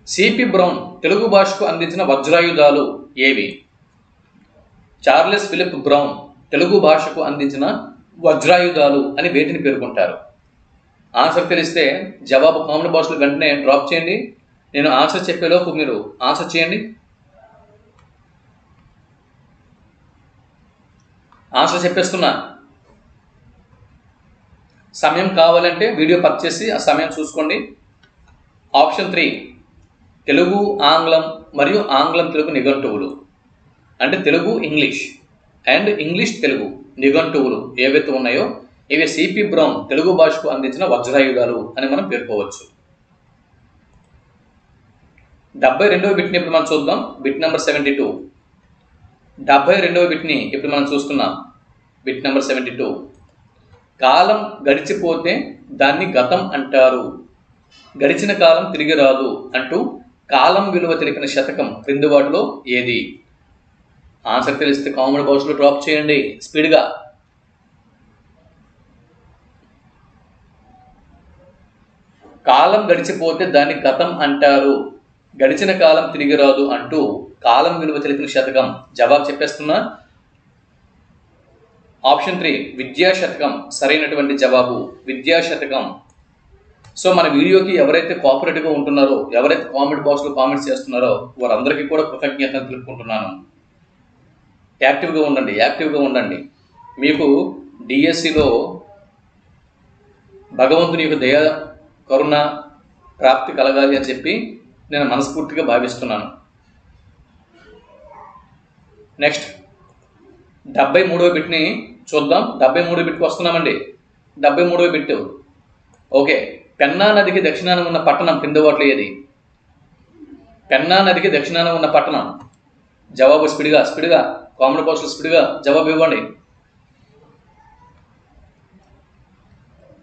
సిపి బ్రౌన్ తెలుగు భాషకు అందించిన వజ్రాయుధాలు ఏవి? చార్లెస్ ఫిలిప్ బ్రౌన్ తెలుగు భాషకు అందించిన వజ్రాయుధాలు అని వేటిని పేర్కొంటారు? ఆన్సర్ తెలిస్తే జవాబు కామెంట్ బాక్స్లో వెంటనే డ్రాప్ చేయండి. నేను ఆన్సర్ చెప్పేలోపు మీరు ఆన్సర్ చేయండి. ఆన్సర్ చెప్పేస్తున్నా. సమయం కావాలంటే వీడియో పర్చేసి చేసి ఆ సమయం చూసుకోండి. ఆప్షన్ 3 తెలుగు ఆంగ్లం మరియు ఆంగ్లం తెలుగు నిఘంటువులు, అంటే Telugu English and English Telugu నిఘంటువులు ఏవైతే ఉన్నాయో ఇవి సిపి బ్రౌన్ తెలుగు భాషకు అందించిన వజ్రాయుధాలు అని మనం పేర్కోవచ్చు. 72వ బిట్ని ఇప్పుడు మనం చూద్దాం. Bit number 72. 72వ బిట్ని ఇప్పుడు మనం చూస్తున్నాం. Bit number 72. కాలం గడిచిపోతే దాన్ని గతం అంటారు. గడిచిన కాలం తిరిగి రాదు అంటూ కాలం విలువ తెలిపిన శతకం క్రింది వాటిలో ఏది? ఆన్సర్ తెలిస్తే కామెంట్ బాక్స్లో డ్రాప్ చేయండి స్పీడ్గా. కాలం గడిచిపోతే దాన్ని గతం అంటారు, గడిచిన కాలం తిరిగి రాదు అంటూ కాలం విలువ తెలిపిన శతకం. జవాబు చెప్పేస్తున్నా. ఆప్షన్ 3 విద్యాశతకం సరైనటువంటి జవాబు. విద్యాశతకం. సో మన వీడియోకి ఎవరైతే కోఆపరేటివ్గా ఉంటున్నారో, ఎవరైతే కామెంట్ బాక్స్లో కామెంట్స్ చేస్తున్నారో వారందరికీ కూడా కృతజ్ఞతలు తెలుపుకుంటున్నాను. యాక్టివ్గా ఉండండి. మీకు డిఎస్సిలో భగవంతుని యొక్క దయ కరుణ ప్రాప్తి కలగాలి అని చెప్పి నేను మనస్ఫూర్తిగా భావిస్తున్నాను. నెక్స్ట్ 73వ బిట్ని చూద్దాం. 73వ బిట్కి వస్తున్నామండి. 73వ బిట్. ఓకే. పెన్నా నదికి దక్షిణాన ఉన్న పట్టణం కింద వాటిలో ఏది? పెన్నా నదికి దక్షిణాన ఉన్న పట్టణం. జవాబు స్పీడ్గా కామెంట్ బాక్స్లో స్పీడ్గా జవాబు ఇవ్వండి.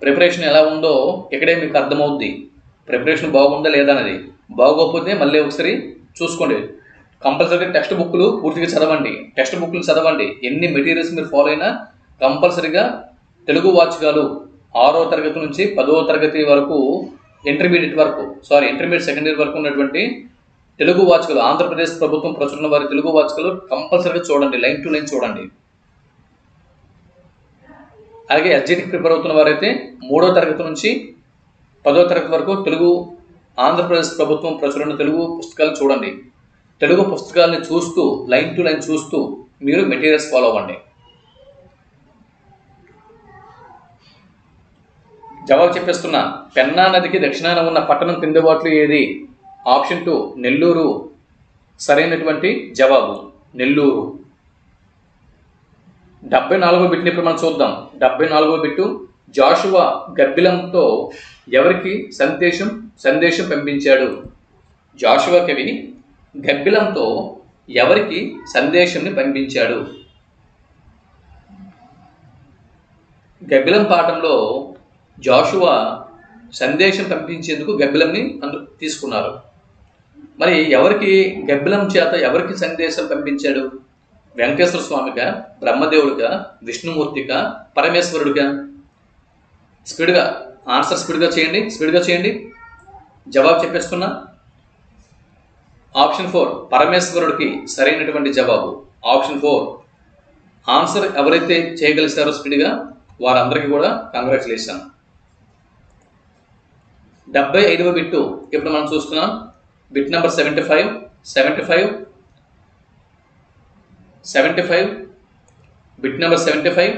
ప్రిపరేషన్ ఎలా ఉందో ఇక్కడే మీకు అర్థమవుద్ది. ప్రిపరేషన్ బాగుందా లేదా అనేది. బాగోకపోతే మళ్ళీ ఒకసారి చూసుకోండి. కంపల్సరీగా టెక్స్ట్ బుక్లు పూర్తిగా చదవండి. టెక్స్ట్ బుక్లు చదవండి. ఎన్ని మెటీరియల్స్ మీరు ఫాలో అయినా కంపల్సరీగా తెలుగు వాచకాలు 6వ తరగతి నుంచి 10వ తరగతి వరకు ఇంటర్మీడియట్ సెకండ్ ఇయర్ వరకు ఉన్నటువంటి తెలుగు వాచకాలు, ఆంధ్రప్రదేశ్ ప్రభుత్వం ప్రచురణ వారి తెలుగు వాచకాలు కంపల్సరీగా చూడండి. లైన్ టు లైన్ చూడండి. అలాగే ఎస్జిటికి ప్రిపేర్ అవుతున్న వారైతే 3వ తరగతి నుంచి 10వ తరగతి వరకు తెలుగు ఆంధ్రప్రదేశ్ ప్రభుత్వం ప్రచురణ తెలుగు పుస్తకాలు చూడండి. తెలుగు పుస్తకాలని చూస్తూ లైన్ టు లైన్ చూస్తూ మీరు మెటీరియల్స్ ఫాలో అవ్వండి. జవాబు చెప్పేస్తున్నా. పెన్నా నదికి దక్షిణాన ఉన్న పట్టణం కింది వాటిలో ఏది? ఆప్షన్ 2 నెల్లూరు సరైనటువంటి జవాబు. నెల్లూరు. 74వ బిట్ని ఇప్పుడు మనం చూద్దాం. 74వ బిట్టు. జాషువా గబ్బిలంతో ఎవరికి సందేశం పంపించాడు? జాషువా కవి గబ్బిలంతో ఎవరికి సందేశంని పంపించాడు? గబ్బిలం పాఠంలో జాషువా సందేశం పంపించేందుకు గబ్బిలంని తీసుకున్నారు. మరి గబ్బిలం చేత ఎవరికి సందేశం పంపించాడు? వెంకటేశ్వర స్వామిగా, బ్రహ్మదేవుడిగా, విష్ణుమూర్తిగా, పరమేశ్వరుడిగా? ఆన్సర్ స్పీడ్గా చేయండి. జవాబు చెప్పేస్తున్నా. ఆప్షన్ 4 పరమేశ్వరుడికి సరైనటువంటి జవాబు. ఆప్షన్ 4. ఆన్సర్ ఎవరైతే చేయగలిగారో స్పీడ్గా వారందరికీ కూడా కంగ్రాచులేషన్. 75వ బిట్టు ఇప్పుడు మనం చూస్తున్నాం. Bit number 75. Bit number 75.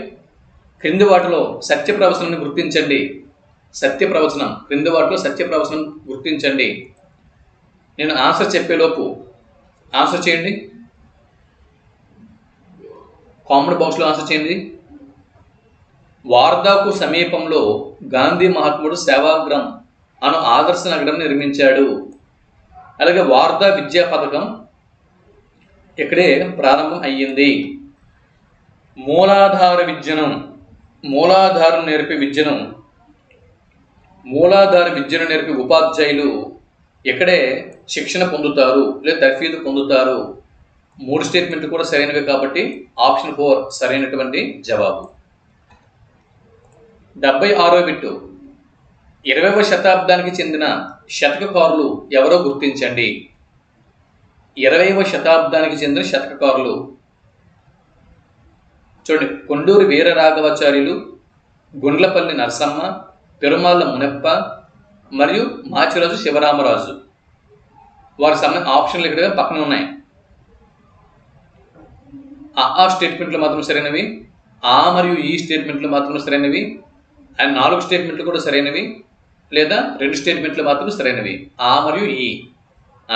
క్రింది వాటిలో సత్యప్రవచనాన్ని గుర్తించండి. క్రింది వాటిలో సత్యప్రవచనం గుర్తించండి. నేను ఆన్సర్ చెప్పేలోపు ఆన్సర్ చేయండి. కామెంట్ బాక్స్లో ఆన్సర్ చేయండి. వార్దాకు సమీపంలో గాంధీ మహాత్ముడు సేవాగ్రం అను ఆదర్శ నగరం నిర్మించాడు. అలాగే వార్దా విద్యా పథకం ఇక్కడే ప్రారంభం అయ్యింది. మూలాధారం నేర్పే విద్యను నేర్పే ఉపాధ్యాయులు ఇక్కడే శిక్షణ పొందుతారు లేదా తర్ఫీదు పొందుతారు. 3 స్టేట్మెంట్లు కూడా సరైనవి కాబట్టి ఆప్షన్ 4 సరైనటువంటి జవాబు. 76వ బిట్టు 20వ శతాబ్దానికి చెందిన శతకకారులు ఎవరో గుర్తించండి. 20వ శతాబ్దానికి చెందిన శతకకారులు చూడండి. కొండూరి వీరరాఘవాచార్యులు, గుండ్లపల్లి నరసమ్మ, పెరుమాళ్ళ మునప్ప మరియు మాచిరాజు శివరామరాజు. వారికి సంబంధించిన ఆప్షన్లు ఇక్కడ పక్కన ఉన్నాయి. ఆ స్టేట్మెంట్లు మాత్రం సరైనవి, ఆ మరియు ఈ స్టేట్మెంట్లు మాత్రం సరైనవి, అండ్ 4 స్టేట్మెంట్లు కూడా సరైనవి, లేదా 2 స్టేట్మెంట్లు మాత్రం సరైనవి. ఆ మరియు ఈ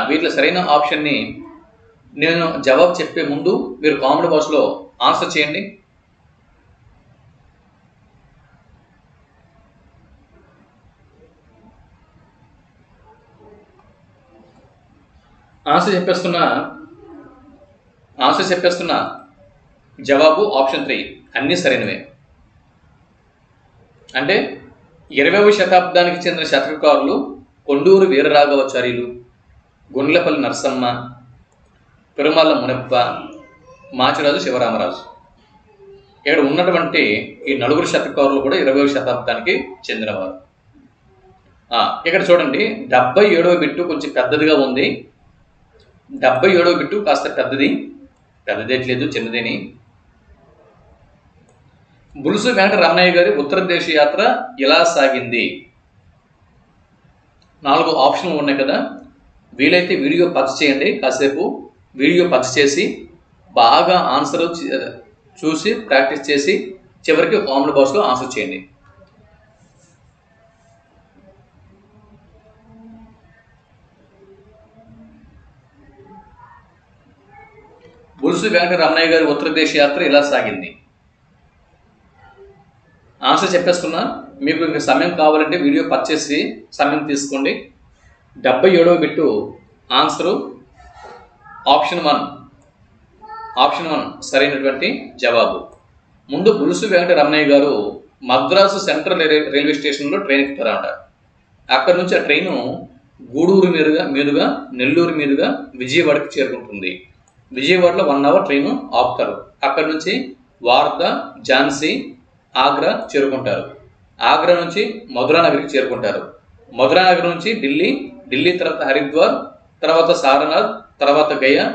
వీటిలో సరైన ఆప్షన్ని నేను జవాబు చెప్పే ముందు మీరు కామెంట్ బాక్స్లో ఆన్సర్ చేయండి. ఆన్సర్ చెప్పేస్తున్నా జవాబు ఆప్షన్ 3 అన్నీ సరైనవే. అంటే 20వ శతాబ్దానికి చెందిన శతకకారులు కొండూరు వీరరాఘవాచార్యులు, గుండ్లపల్లి నరసమ్మ, పెరుమాళ్ళ మునప్ప, మాచిరాజు శివరామరాజు. ఇక్కడ ఉన్నటువంటి ఈ 4 శతకకారులు కూడా 20వ శతాబ్దానికి చెందినవారు. ఇక్కడ చూడండి, 77వ బిట్టు కొంచెం పెద్దదిగా ఉంది. 77వ బిట్టు కాస్త పెద్దదేట్లేదు, చిన్నదేని. బులుసు వెంకట రమణయ్య గారి ఉత్తర దేశ యాత్ర ఎలా సాగింది? 4 ఆప్షన్లు ఉన్నాయి కదా. వీలైతే వీడియో పచ్చ చేయండి, కాసేపు వీడియో పచ్చ చేసి బాగా ఆన్సర్ చూసి ప్రాక్టీస్ చేసి చివరికి కామెంట్ బాక్స్లో ఆన్సర్ చేయండి. బులుసు వెంకట రమణయ్య గారి ఉత్తర దేశ యాత్ర ఎలా సాగింది? ఆన్సర్ చెప్పేస్తున్నా. మీకు ఇంకా సమయం కావాలంటే వీడియో పర్చేసి సమయం తీసుకోండి. 77వ బిట్టు ఆన్సరు ఆప్షన్ 1 సరైనటువంటి జవాబు. ముందు బులుసు వెంకట రమణయ్య గారు మద్రాసు సెంట్రల్ రైల్వే స్టేషన్లో ట్రైన్ ఎక్కుతారంట. అక్కడి నుంచి ఆ ట్రైను గూడూరు మీదుగా నెల్లూరు మీదుగా విజయవాడకి చేరుకుంటుంది. విజయవాడలో 1 అవర్ ట్రైను ఆపుతారు. అక్కడి నుంచి వార్దా, ఝాన్సీ, ఆగ్రా చేరుకుంటారు. ఆగ్రా నుంచి మధురానగర్కి చేరుకుంటారు. మధురానగర్ నుంచి ఢిల్లీ తర్వాత హరిద్వార్, తర్వాత సారనాథ్, తర్వాత గయా.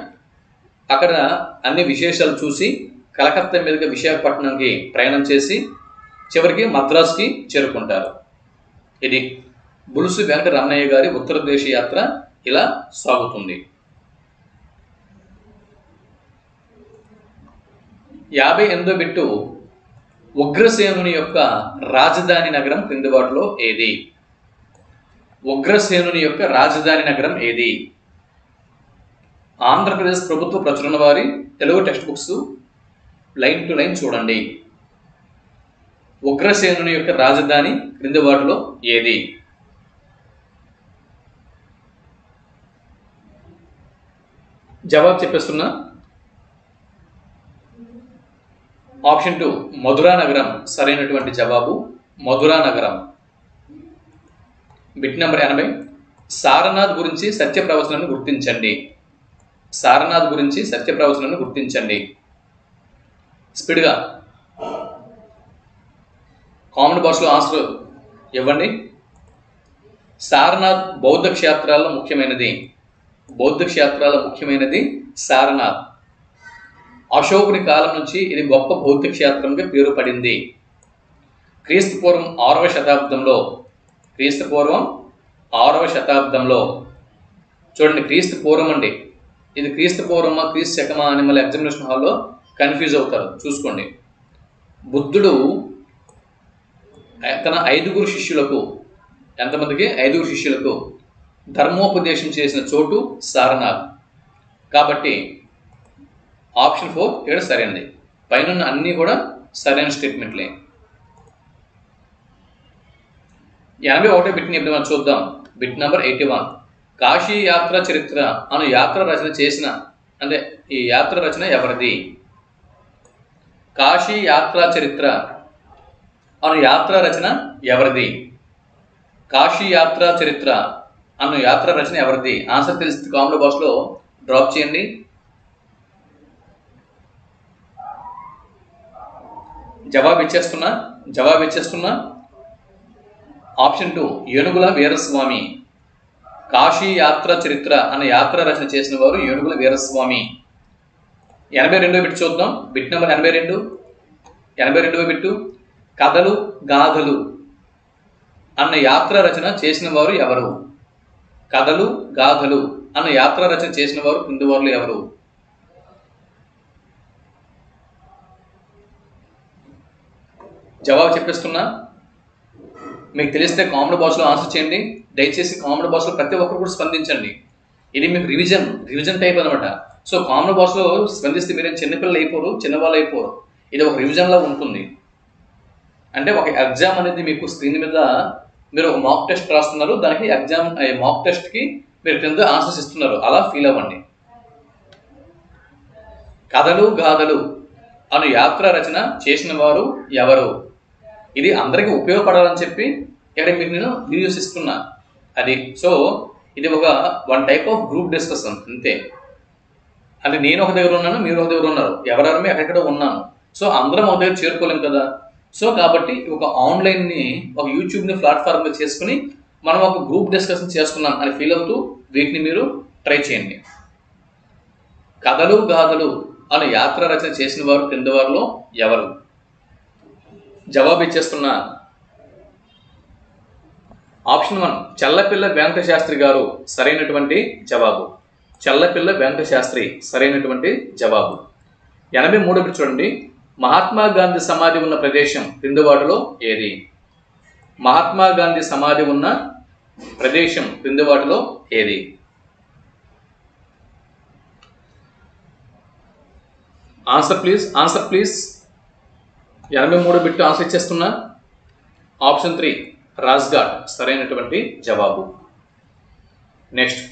అక్కడ అన్ని విశేషాలు చూసి కలకత్తా మీదుగా విశాఖపట్నంకి ప్రయాణం చేసి చివరికి మద్రాసుకి చేరుకుంటారు. ఇది బులుసు వెంకట రమణయ్య గారి ఉత్తర దేశ యాత్ర ఇలా సాగుతుంది. 58వ బిట్టు ఉగ్రసేనుని యొక్క రాజధాని నగరం క్రింది వాటిలో ఏది? ఉగ్రసేనుని యొక్క రాజధాని నగరం ఏది? ఆంధ్రప్రదేశ్ ప్రభుత్వ ప్రచురణ వారి Telugu text books line to line చూడండి. ఉగ్రసేనుని యొక్క రాజధాని క్రింది వాటిలో ఏది? జవాబు చెప్పేస్తున్నా. ఆప్షన్ 2 మధురా నగరం సరైనటువంటి జవాబు. మధురా నగరం. బిట్ నెంబర్ 80 సారనాథ్ గురించి సత్య ప్రవచనాన్ని గుర్తించండి. సారనాథ్ గురించి సత్య ప్రవచనాన్ని గుర్తించండి. స్పీడ్గా కామెంట్ బాక్స్లో ఆన్సర్ ఇవ్వండి. సారనాథ్ బౌద్ధ క్షేత్రాల్లో ముఖ్యమైనది సారనాథ్. అశోకుని కాలం నుంచి ఇది గొప్ప బౌద్ధ క్షేత్రంగా పేరు పడింది. క్రీస్తుపూర్వం 6వ శతాబ్దంలో చూడండి, క్రీస్తుపూర్వం అండి. ఇది క్రీస్తుపూర్వమా క్రీస్తు శకమా అని మళ్ళీ ఎగ్జామినేషన్ హాల్లో కన్ఫ్యూజ్ అవుతారు, చూసుకోండి. బుద్ధుడు తన 5 శిష్యులకు, ఎంతమందికి? 5 శిష్యులకు ధర్మోపదేశం చేసిన చోటు సారనాథ్. కాబట్టి ఆప్షన్ 4 ఇక్కడ సరైనది. పైన అన్నీ కూడా సరైన స్టేట్మెంట్లే. 81వ బిట్ని ఇప్పుడు మనం చూద్దాం. బిట్ నెంబర్ 81 కాశీ యాత్ర చరిత్ర అను యాత్ర రచన చేసిన, అంటే ఈ యాత్ర రచన ఎవరిది? కాశీ యాత్రా చరిత్ర అను యాత్ర రచన ఎవరిది? కాశీ యాత్రా చరిత్ర అను యాత్ర రచన ఎవరిది? ఆన్సర్ తెలిస్తే కామెంట్ బాక్స్లో డ్రాప్ చేయండి. జవాబు ఇచ్చేస్తున్నా. జవాబు ఇచ్చేస్తున్నా. ఆప్షన్ 2 ఏనుగుల వీరస్వామి. కాశీ యాత్ర చరిత్ర అనే యాత్ర రచన చేసిన వారు ఏనుగుల వీరస్వామి. 82వ బిట్ చూద్దాం. Bit number 82. 82వ బిట్టు కథలు గాథలు అన్న యాత్ర రచన చేసిన వారు ఎవరు? కథలు గాథలు అన్న యాత్ర రచన చేసిన వారు కింది వారిలో ఎవరు? జవాబు చెప్పేస్తున్నా. మీకు తెలిస్తే కామెంట్ బాక్స్లో ఆన్సర్ చేయండి. దయచేసి కామెంట్ బాక్స్లో ప్రతి ఒక్కరు కూడా స్పందించండి. ఇది మీకు రివిజన్ టైప్ అనమాట. సో కామెంట్ బాక్స్లో స్పందిస్తే మీరేం చిన్నపిల్లలు అయిపోరు, చిన్నవాళ్ళు అయిపోరు. ఇది ఒక రివిజన్లా ఉంటుంది. అంటే ఒక ఎగ్జామ్ అనేది మీకు స్క్రీన్ మీద మీరు ఒక మాక్ టెస్ట్ రాస్తున్నారు, దానికి ఎగ్జామ్ మాక్ టెస్ట్కి మీరు కింద ఆన్సర్స్ ఇస్తున్నారు, అలా ఫీల్ అవ్వండి. కథలు గాథలు అను యాత్ర రచన చేసిన వారు ఎవరు? ఇది అందరికీ ఉపయోగపడాలని చెప్పి ఇక్కడ మీకు నేను వీడియోస్ ఇస్తున్నా. అది సో ఇది one type of group discussion అంతే. అంటే నేను ఒక దగ్గర ఉన్నాను, మీరు ఒక దగ్గర ఉన్నారు, ఎవరెవరమే ఎక్కడెక్కడ ఉన్నాను. సో అందరం ఒక దగ్గర చేరుకోలేం కదా. సో కాబట్టి ఒక ఆన్లైన్ని ఒక యూట్యూబ్ని ప్లాట్ఫామ్గా చేసుకుని మనం ఒక గ్రూప్ డిస్కషన్ చేసుకున్నాం అని ఫీల్ అవుతూ వీటిని మీరు ట్రై చేయండి. కథలు గాథలు అనే యాత్ర రచన చేసిన వారు కింద వారిలో ఎవరు? జవాబు ఇచ్చేస్తున్నా. ఆప్షన్ 1 చల్లపిల్ల వెంకట శాస్త్రి గారు సరైనటువంటి జవాబు. చల్లపిల్ల వెంకట శాస్త్రి సరైనటువంటి జవాబు. 83 బిట్ చూడండి. మహాత్మా గాంధీ సమాధి ఉన్న ప్రదేశం కింది వాటిలో ఏది? మహాత్మా గాంధీ సమాధి ఉన్న ప్రదేశం కింది వాటిలో ఏది? Answer please. 83 బిట్ ఆన్సర్ ఇచ్చేస్తున్నా. ఆప్షన్ 3 రాజ్ఘాట్ సరైనటువంటి జవాబు. నెక్స్ట్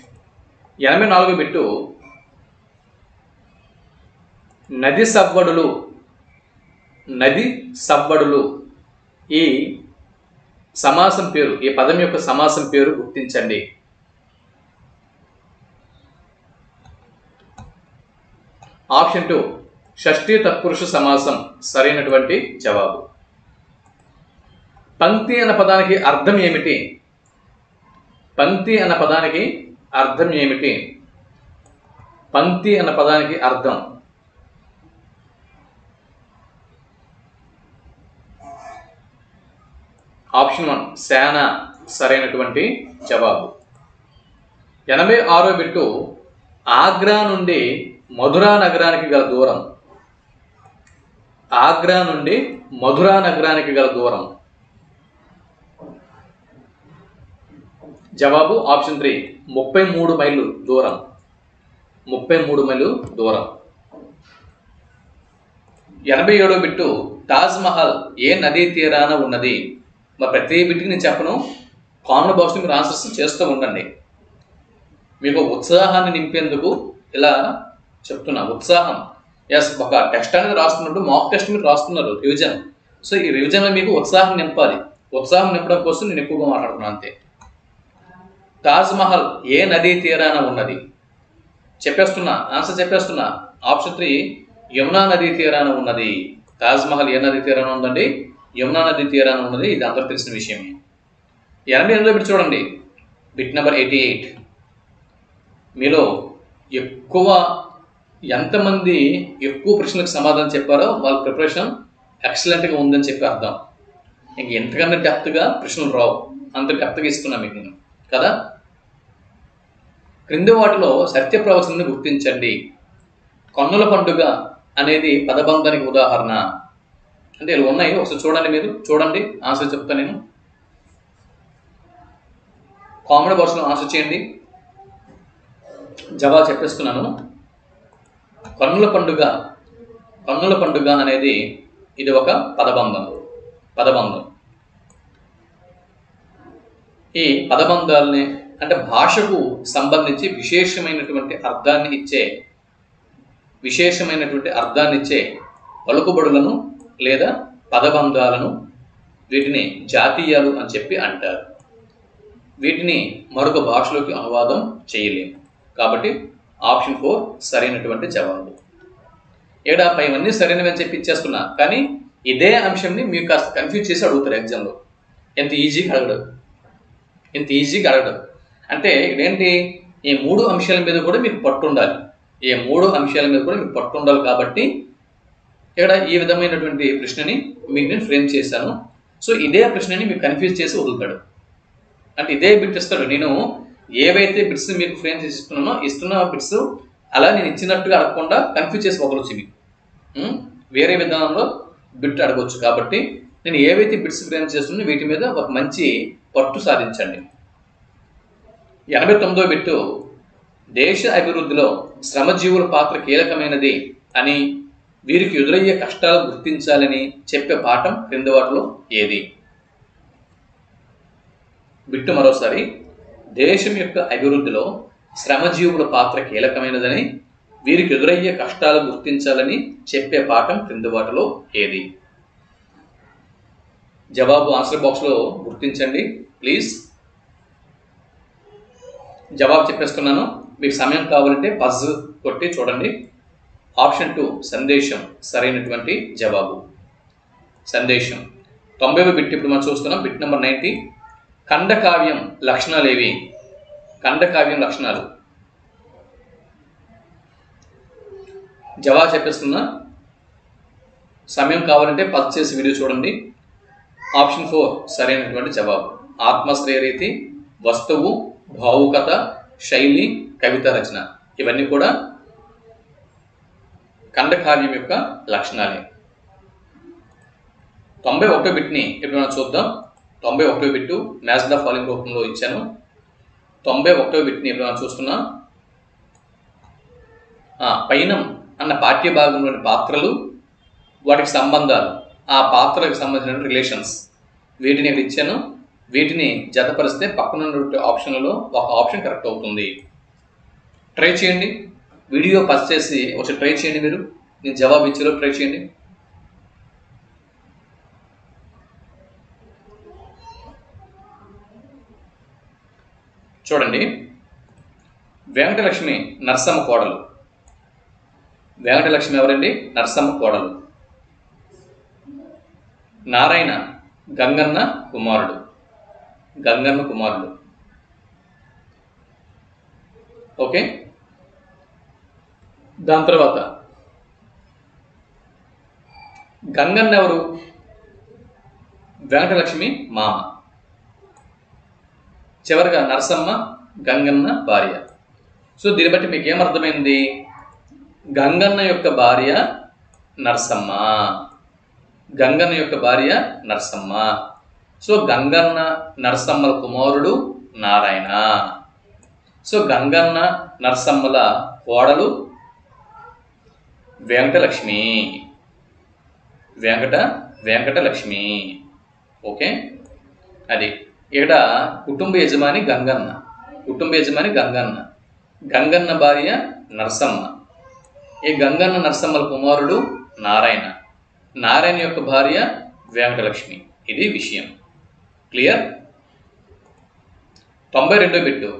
84 బిట్టు నది సవ్వడులు ఈ సమాసం పేరు, ఈ పదం యొక్క సమాసం పేరు గుర్తించండి. ఆప్షన్ 2 షష్ఠీ తత్పురుష సమాసం సరైనటువంటి జవాబు. పంక్తి అన్న పదానికి అర్థం ఏమిటి? పంక్తి అన్న పదానికి అర్థం ఏమిటి? పంక్తి అన్న పదానికి అర్థం. ఆప్షన్ 1 సేన సరైనటువంటి జవాబు. 86వ బిట్టు ఆగ్రా నుండి మధురా నగరానికి గల దూరం. ఆగ్రా నుండి మధురా నగరానికి గల దూరం. జవాబు ఆప్షన్ 3 33 మైళ్ళు దూరం. 33 మైళ్ళు దూరం. 87వ బిట్టు తాజ్ మహల్ ఏ నదీ తీరాన ఉన్నది? మరి ప్రతి బిట్కి నేను చెప్పను, కామెంట్ బాక్స్లో మీరు ఆన్సర్స్ చేస్తూ ఉండండి. మీకు ఉత్సాహాన్ని నింపేందుకు ఇలా చెప్తున్నా. ఉత్సాహం, ఎస్, ఒక టెస్ట్ అనేది రాస్తున్నప్పుడు మాక్ టెస్ట్ మీరు రాస్తున్నారు, రివిజన్. సో ఈ రివిజన్లో మీకు ఉత్సాహం నింపాలి. ఉత్సాహం నింపడం కోసం నేను ఎక్కువగా మాట్లాడుతున్నాను అంతే. తాజ్ మహల్ ఏ నదీ తీరాన ఉన్నది? చెప్పేస్తున్నా, ఆన్సర్ చెప్పేస్తున్నా. ఆప్షన్ 3 యమునా నదీ తీరాన ఉన్నది. తాజ్ మహల్ ఏ నదీ తీరాన ఉందండి? యమునా నదీ తీరాన ఉన్నది. ఇది అందరూ తెలిసిన విషయమే. 88వ బిట్ చూడండి. Bit number 88. మీలో ఎంతమంది ఎక్కువ ప్రశ్నలకు సమాధానం చెప్పారో వాళ్ళ ప్రిపరేషన్ ఎక్సలెంట్గా ఉందని చెప్పి అర్థం. ఇంక ఎంతకన్నా డెప్త్గా ప్రశ్నలు రావు, అంత డెప్త్గా ఇస్తున్నా మీకు నేను కదా. క్రింది వాటిలో సత్య ప్రవచనాన్ని గుర్తించండి. కన్నుల పండుగ అనేది పదబంధానికి ఉదాహరణ. అంటే ఇలా ఉన్నాయి, ఒకసారి చూడండి, మీరు చూడండి, ఆన్సర్ చెప్తా నేను. కామెంట్ బాక్స్లో ఆన్సర్ చేయండి. జవాబు చెప్పేస్తున్నాను. కన్నుల పండుగ అనేది ఇది ఒక పదబంధం. ఈ పదబంధాలని అంటే భాషకు సంబంధించి విశేషమైనటువంటి అర్థాన్ని ఇచ్చే పలుకుబడులను లేదా పదబంధాలను వీటిని జాతీయాలు అని చెప్పి అంటారు. వీటిని మరొక భాషలోకి అనువాదం చేయలేము. కాబట్టి ఆప్షన్ 4 సరైనటువంటి జవాబు. పైవన్నీ సరైనవి అని చెప్పి ఇచ్చేస్తున్నా, కానీ ఇదే అంశంని మీకు కాస్త కన్ఫ్యూజ్ చేసి అడుగుతారు ఎగ్జామ్లో. ఎంత ఈజీగా అడగడం అంటే ఇదేంటి, ఈ 3 అంశాల మీద కూడా మీకు పట్టు ఉండాలి. కాబట్టి ఇక్కడ ఈ విధమైనటువంటి ప్రశ్నని మీకు నేను ఫ్రేమ్ చేశాను. సో ఇదే ప్రశ్నని మీకు కన్ఫ్యూజ్ చేసి వదులుతాడు. అంటే ఇదే బిట్ ఇస్తాడు. నేను ఏవైతే బిట్స్ మీకు ఫ్రేమ్ చేసి ఇస్తున్న బిట్స్ అలా నేను ఇచ్చినట్టుగా అడగకుండా కన్ఫ్యూజ్ చేసి వదలొచ్చు మీకు. వేరే విధానంలో బిట్ అడగవచ్చు. కాబట్టి నేను ఏవైతే బిట్స్ ఫ్రేమ్ చేస్తున్నా వీటి మీద ఒక మంచి పట్టు సాధించండి. 89వ బిట్టు, దేశ అభివృద్ధిలో శ్రమజీవుల పాత్ర కీలకమైనది అని వీరికి ఎదురయ్యే కష్టాలు గుర్తించాలని చెప్పే పాఠం క్రింది వాటిలో ఏది? బిట్టు మరోసారి, దేశం యొక్క అభివృద్ధిలో శ్రమజీవుల పాత్ర కీలకమైనదని వీరికి ఎదురయ్యే కష్టాలు గుర్తించాలని చెప్పే పాఠం క్రింది వాటిలో ఏది? జవాబు ఆన్సర్ బాక్స్లో గుర్తించండి ప్లీజ్. జవాబు చెప్పేస్తున్నాను. మీకు సమయం కావాలంటే పజ్ కొట్టి చూడండి. ఆప్షన్ 2 సందేశం సరైనటువంటి జవాబు. సందేశం. 90వ బిట్ ఇప్పుడు మనం చూస్తున్నాం. బిట్ నెంబర్ 90, ఖండకావ్యం లక్షణాలు ఏవి? ఖండకావ్యం లక్షణాలు. జవాబు చెప్పేస్తున్నా. సమయం కావాలంటే పజ్ చేసి వీడియో చూడండి. ఆప్షన్ 4 సరైనటువంటి జవాబు. ఆత్మశ్రేయ రీతి, వస్తువు, భావుకత, శైలి, కవిత రచన ఇవన్నీ కూడా ఖండకావ్యం యొక్క లక్షణాలే. 91వ బిట్ని ఇప్పుడు మనం చూద్దాం. 91వ బిట్టు మ్యాచ్ ద ఫాలోయింగ్ రూపంలో ఇచ్చాను. 91వ బిట్ని ఇప్పుడు మనం చూస్తున్నాం. పైనం అన్న పాఠ్య భాగంలోని పాత్రలు, వాటికి సంబంధాలు, ఆ పాత్రలకు సంబంధించిన రిలేషన్స్ వీటిని ఇక్కడ ఇచ్చాను. వీటిని జతపరిస్తే పక్కన ఉన్న ఆప్షన్లలో ఒక ఆప్షన్ కరెక్ట్ అవుతుంది. ట్రై చేయండి. వీడియో పస్ చేసి ఒకసారి ట్రై చేయండి. మీరు నేను జవాబు ఇచ్చేలో ట్రై చేయండి. చూడండి, వెంకటలక్ష్మి నర్సమ్మ కోడలు. వెంకటలక్ష్మి ఎవరండి? నర్సమ్మ కోడలు. నారాయణ గంగన్న కుమారుడు. ఓకే. దాని తర్వాత గంగన్న ఎవరు? వెంకటలక్ష్మి మామ. చివరిగా నరసమ్మ గంగన్న భార్య. సో దీన్ని బట్టి మీకు ఏమర్థమైంది? గంగన్న యొక్క భార్య నరసమ్మ. సో గంగన్న నరసమ్మల కుమారుడు నారాయణ. సో గంగన్న నరసమ్మల కోడలు వెంకటలక్ష్మి. వెంకటలక్ష్మి. ఓకే. అది ఇక్కడ కుటుంబ యజమాని గంగన్న. గంగన్న భార్య నరసమ్మ. ఈ గంగన్న నరసమ్మల కుమారుడు నారాయణ. నారాయణ యొక్క భార్య వెంకటలక్ష్మి. ఇది విషయం. క్లియర్? 92వ బిట్టు,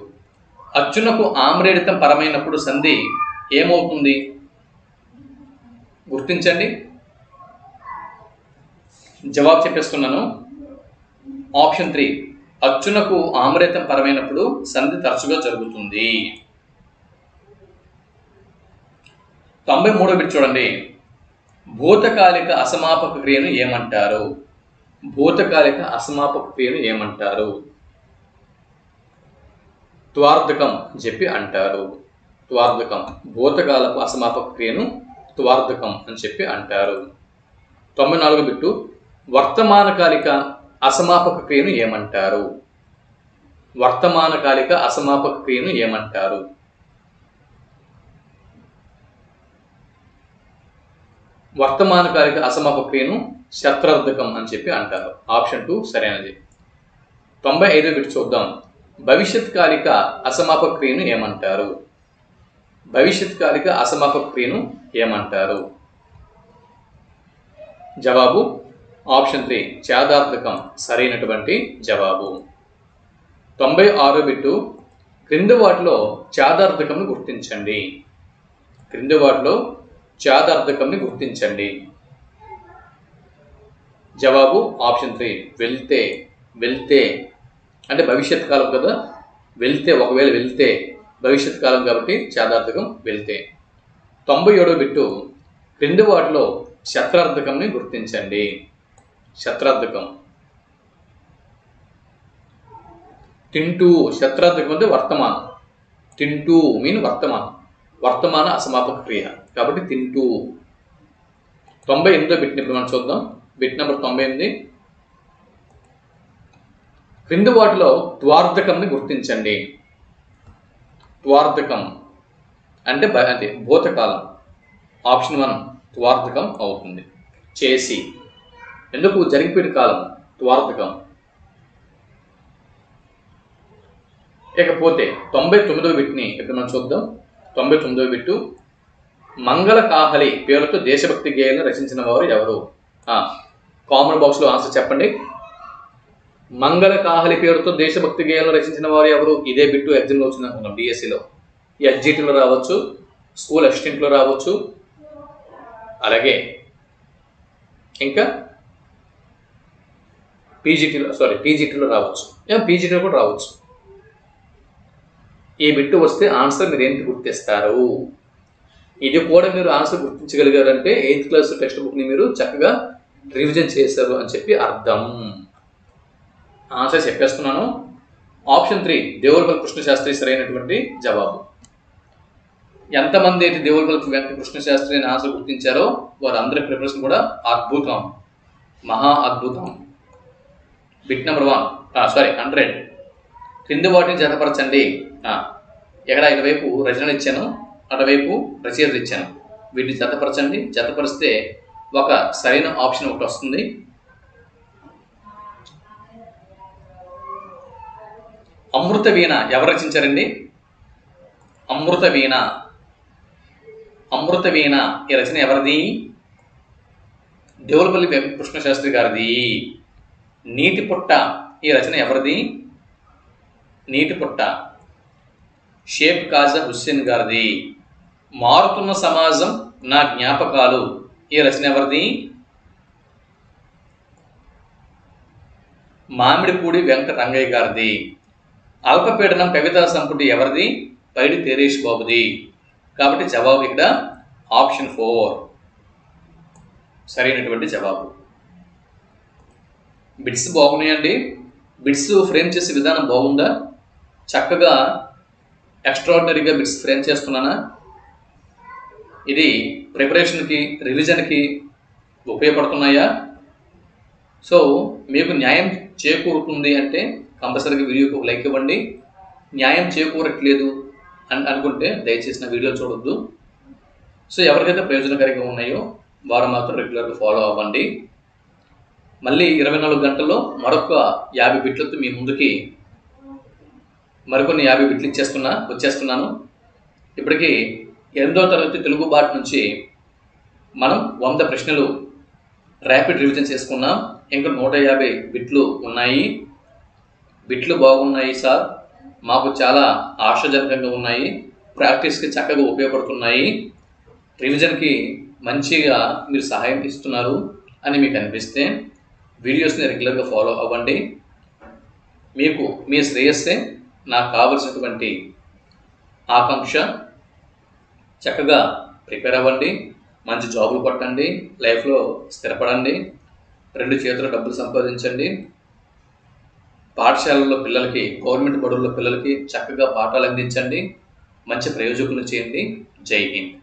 అచ్చునకు ఆమ్రేడితం పరమైనప్పుడు సంధి ఏమవుతుంది? గుర్తించండి. జవాబు చెప్పేస్తున్నాను. ఆప్షన్ 3 అచ్చునకు ఆమ్రేతం పరమైనప్పుడు సంధి తరచుగా జరుగుతుంది. 93వ బిట్ చూడండి, భూతకాలిక అసమాపక క్రియను ఏమంటారు? త్వార్థకం చెప్పి అంటారు. భూతకాలపు అసమాపక క్రియను త్వార్థకం అని చెప్పి అంటారు. 94వ బిట్టు, వర్తమానకాలిక అసమాపక క్రియను ఏమంటారు? వర్తమానకాలిక అసమాపక క్రియను శత్రార్థకం అని చెప్పి అంటారు. ఆప్షన్ 2 సరైనది. 95వ బిట్ చూద్దాం. భవిష్యత్ కాలిక అసమాపక క్రియను ఏమంటారు? జవాబు ఆప్షన్ 3 ఛేదార్థకం సరైనటువంటి జవాబు. 96వ బిట్టు, క్రింది వాటిలో ఛేదార్థకంను గుర్తించండి. జవాబు ఆప్షన్ 3 వెళ్తే. వెళ్తే అంటే భవిష్యత్ కాలం కదా, వెళ్తే ఒకవేళ వెళ్తే భవిష్యత్ కాలం కాబట్టి చాదార్థకం వెళ్తే. 97వ బిట్టు క్రింది వాటిలో శత్రార్థకంని గుర్తించండి. శత్రార్థకం తింటూ, శత్రార్థకం అంటే వర్తమానం. తింటూ మీన్ వర్తమానం, వర్తమాన అసమాపక క్రియ కాబట్టి తింటూ. 98వ బిట్ని ఇప్పుడు మనం చూద్దాం. Bit number 98. క్రింది వాటిలో ద్వార్థకంని గుర్తించండి. ద్వార్థకం అంటే అది భూతకాలం. ఆప్షన్ 1 ద్వార్థకం అవుతుంది. చేసి ఎందుకు జరిగిపోయిన కాలం ద్వార్థకం. ఇకపోతే 99వ బిట్ని ఇప్పుడు మనం చూద్దాం. 99వ బిట్టు మంగళ కాహలి పేరుతో దేశభక్తి గేయాలను రచించిన వారు ఎవరు? కామన్ బాక్స్లో ఆన్సర్ చెప్పండి. మంగళ కాహలి పేరుతో దేశభక్తి గేయాలను రచించిన వారు ఎవరు? ఇదే బిట్టు ఎగ్జామ్లో వచ్చింది అనుకున్నాం. డిఎస్సిలో, ఎస్జిటిలో రావచ్చు, స్కూల్ అసిస్టెంట్లో రావచ్చు, అలాగే ఇంకా పీజీటీలో రావచ్చు, పీజీటీలో కూడా రావచ్చు. ఈ బిట్టు వస్తే ఆన్సర్ మీరు ఏంటి గుర్తిస్తారు? ఇది కూడా మీరు ఆన్సర్ గుర్తించగలిగారంటే 8th క్లాస్ టెక్స్ట్ బుక్ని మీరు చక్కగా రివిజన్ చేశారు అని చెప్పి అర్థం. ఆన్సర్ చెప్పేస్తున్నాను. ఆప్షన్ 3 దేవులపల్లి కృష్ణశాస్త్రి సరైనటువంటి జవాబు. ఎంతమంది అయితే దేవులపల్లి వెంకట కృష్ణశాస్త్రి అని ఆన్సర్ గుర్తించారో వారందరి ప్రిపరేషన్ కూడా అద్భుతం, మహా అద్భుతం. Bit number 100. క్రింది వాటిని జతపరచండి. ఇక్కడ ఇటువైపు రచనలు ఇచ్చాను, అటువైపు రచయితలు ఇచ్చాను. వీటిని జతపరచండి. జతపరిస్తే ఒక సరైన ఆప్షన్ ఒకటి వస్తుంది. అమృత వీణ ఎవరు రచించారండి? అమృత వీణ ఈ రచన ఎవరిది? దేవులపల్లి వెంకట కృష్ణశాస్త్రి గారిది. నీటి పుట్ట ఈ రచన ఎవరిది? నీటి పుట్ట షేక్ కాజా హుస్సేన్ గారిది. మారుతున్న సమాజం నా జ్ఞాపకాలు ఈ రచన ఎవరిది? మామిడిపూడి వెంకట రంగయ్య గారిది. అల్పపీడనం కవితా సంపుటి ఎవరిది? పైడి తెరేష్ బాబుది. కాబట్టి జవాబు ఇక్కడ ఆప్షన్ 4 సరైనటువంటి జవాబు. బిట్స్ బాగున్నాయండి. బిట్స్ ఫ్రేమ్ చేసే విధానం బాగుందా? చక్కగా ఎక్స్ట్రాడినరీగా బిట్స్ ఫ్రేమ్ చేస్తున్నానా? ఇది ప్రిపరేషన్కి, రివిజన్కి ఉపయోగపడుతున్నాయా? సో మీకు న్యాయం చేకూరుతుంది అంటే కంపల్సరీగా వీడియోకి ఒక లైక్ ఇవ్వండి. న్యాయం చేకూరట్లేదు అని అనుకుంటే దయచేసి నా వీడియో చూడొద్దు. సో ఎవరికైతే ప్రయోజనకరంగా ఉన్నాయో వారు మాత్రం రెగ్యులర్గా ఫాలో అవ్వండి. మళ్ళీ 24 గంటల్లో మరొక 50 బిట్లతో మీ ముందుకి మరికొన్ని 50 బిట్లు వచ్చేస్తున్నాను. ఇప్పటికీ 8వ తరగతి తెలుగు పాఠ నుంచి మనం 100 ప్రశ్నలు ర్యాపిడ్ రివిజన్ చేసుకున్నాం. ఇంకా 150 బిట్లు ఉన్నాయి. బిట్లు బాగున్నాయి సార్, మాకు చాలా ఆశాజనకంగా ఉన్నాయి, ప్రాక్టీస్కి చక్కగా ఉపయోగపడుతున్నాయి, రివిజన్కి మంచిగా మీరు సహాయం ఇస్తున్నారు అని మీకు అనిపిస్తే వీడియోస్ని రెగ్యులర్గా ఫాలో అవ్వండి. మీకు మీ శ్రేయస్సే నాకు కావలసినటువంటి ఆకాంక్ష. చక్కగా ప్రిపేర్ అవ్వండి, మంచి జాబులు కొట్టండి, లైఫ్లో స్థిరపడండి, 2 చేతుల డబ్బులు సంపాదించండి. పాఠశాలల్లో పిల్లలకి, గవర్నమెంట్ బడుల్లో పిల్లలకి చక్కగా పాఠాలు అందించండి, మంచి ప్రయోజకులు చేయండి. జై హింద్.